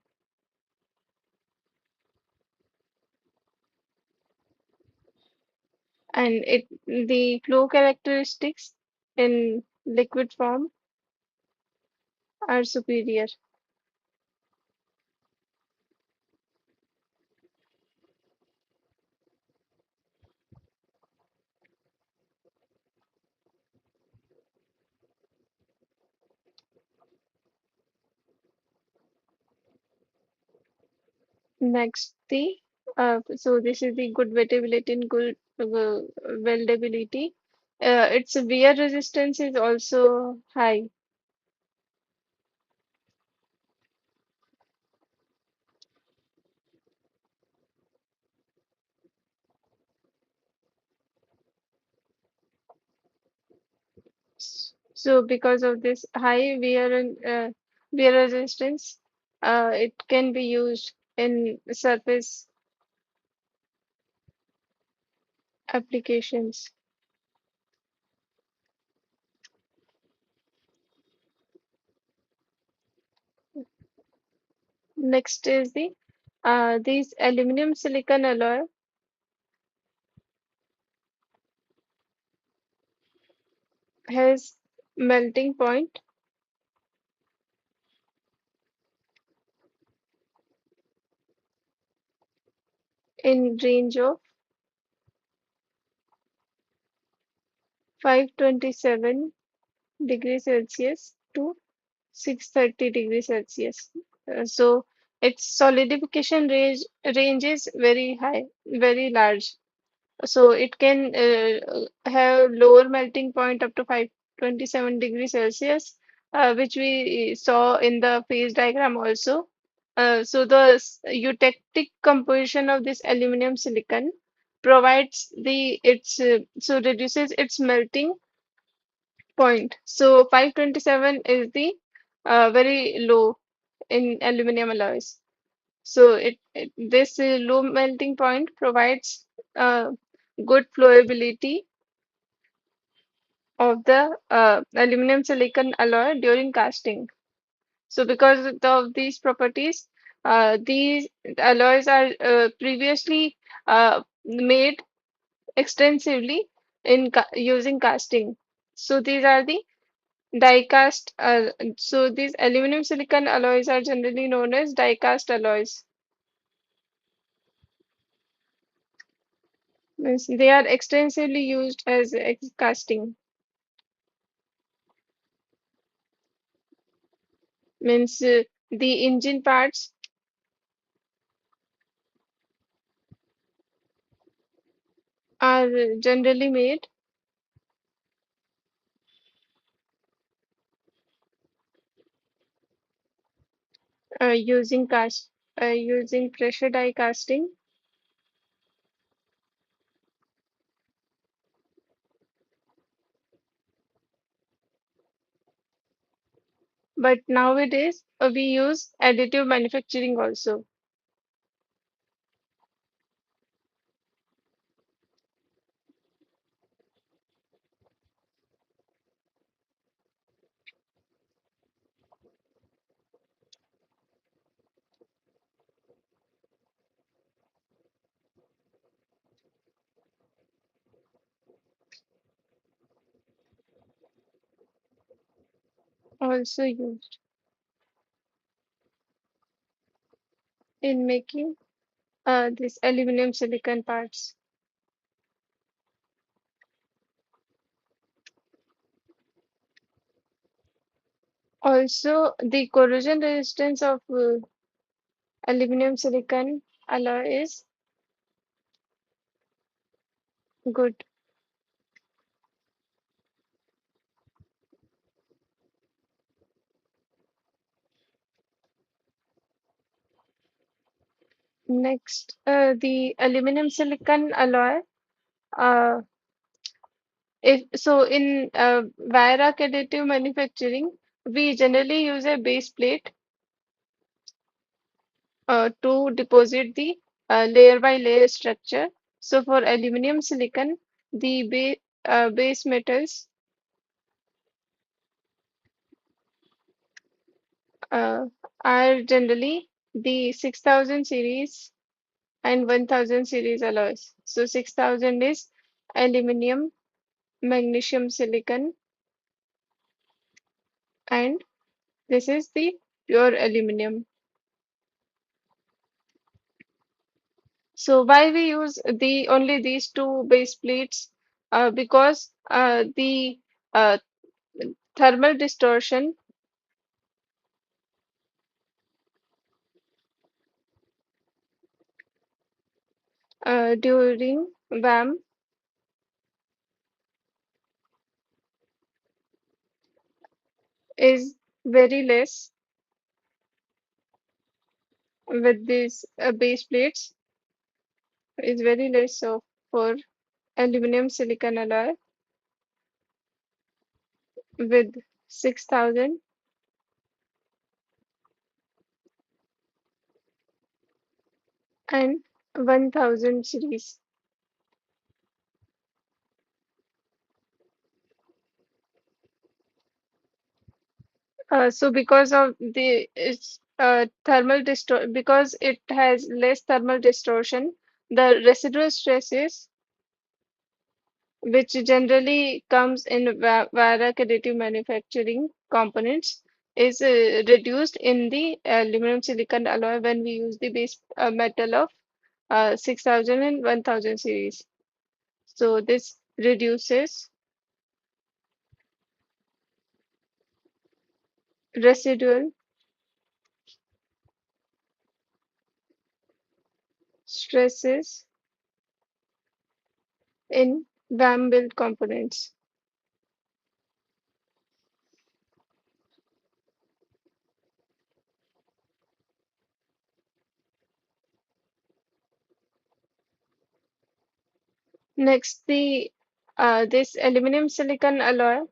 And it the flow characteristics in liquid form are superior. Next, the so this is the good wettability and good weldability. Its wear resistance is also high. So because of this high wear and wear resistance, it can be used in surface applications. Next is the these aluminum silicon alloy has melting point in range of 527 degrees Celsius to 630 degrees Celsius. So its solidification range is very high, very large. So it can have lower melting point up to 527 degrees Celsius, which we saw in the phase diagram also. So the eutectic composition of this aluminum silicon provides the its so reduces its melting point. So 527 is the very low in aluminum alloys. So this low melting point provides good flowability of the aluminum silicon alloy during casting. So because of these properties, these alloys are previously made extensively in using casting. So these are the die cast. So these aluminum silicon alloys are generally known as die cast alloys. Means they are extensively used as casting. Means the engine parts are generally made using using pressure die casting. But nowadays we use additive manufacturing also used in making this aluminum silicon parts. Also, the corrosion resistance of aluminum silicon alloy is good. Next, the aluminum silicon alloy. Uh, if so, in wire arc additive manufacturing, we generally use a base plate to deposit the layer by layer structure. So for aluminum silicon, the base metals uh, are generally the 6000 series and 1000 series alloys. So 6000 is aluminum, magnesium, silicon, and this is the pure aluminum. So why we use the only these two base plates? Because the uh, thermal distortion during WAM is very less with these base plates is very less so for aluminum silicon alloy with 6000 and 1000 series. So because of the its thermal distor because it has less thermal distortion. The residual stresses, which generally comes in via additive manufacturing components, is reduced in the aluminum silicon alloy when we use the base metal of 6000 and 1000 series. So this reduces residual stresses in VAM build components. Next, the this aluminum silicon alloy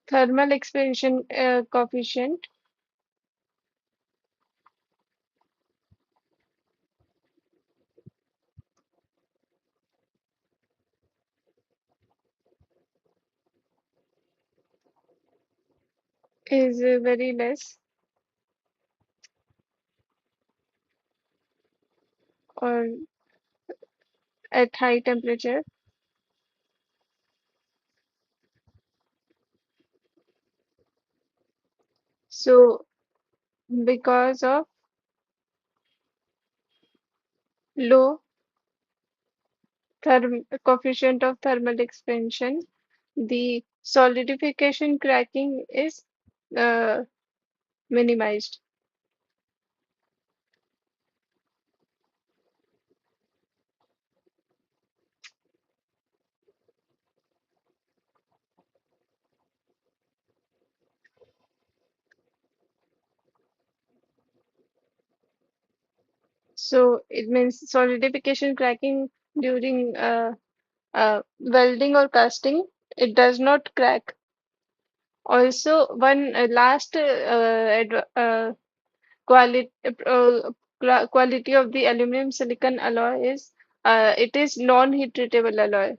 thermal expansion coefficient is very less or at high temperature. So because of low coefficient of thermal expansion, the solidification cracking is uh, minimized. So it means solidification cracking during welding or casting, it does not crack. Also, one last quality quality of the aluminum silicon alloy is it is non-heat treatable alloy.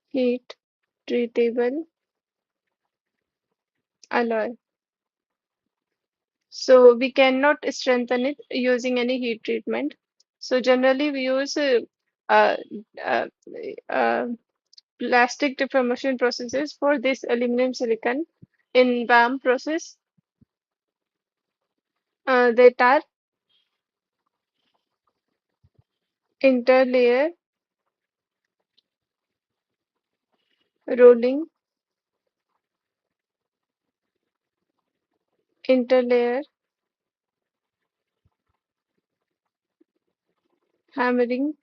Heat treatable alloy. So we cannot strengthen it using any heat treatment. So generally we use uh, uh, uh, plastic deformation processes for this aluminum silicon in VAM process that are interlayer rolling, interlayer hammering.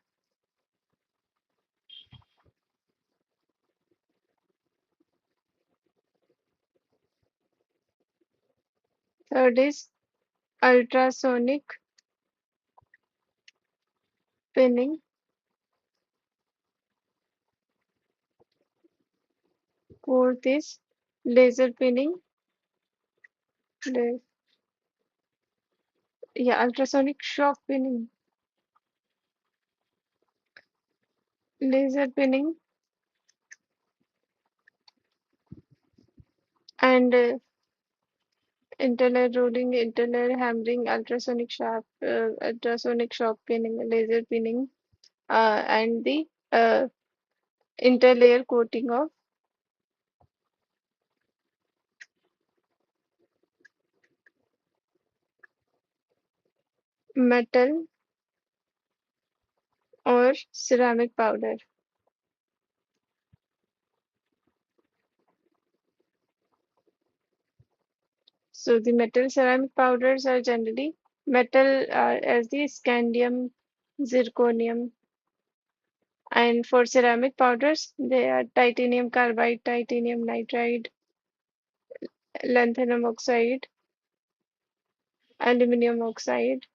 Third is ultrasonic pinning. Fourth is laser pinning. La- yeah, ultrasonic shock pinning. Laser pinning and interlayer rolling, interlayer hammering, ultrasonic shock pinning, laser pinning, and the interlayer coating of metal or ceramic powder. So the metal ceramic powders are generally metal as the scandium, zirconium, and for ceramic powders they are titanium carbide, titanium nitride, lanthanum oxide, aluminum oxide,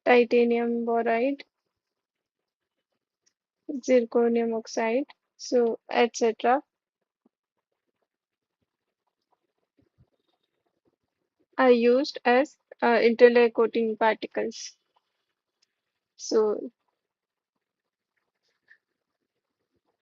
titanium boride, zirconium oxide, so etc. are used as interlayer coating particles. So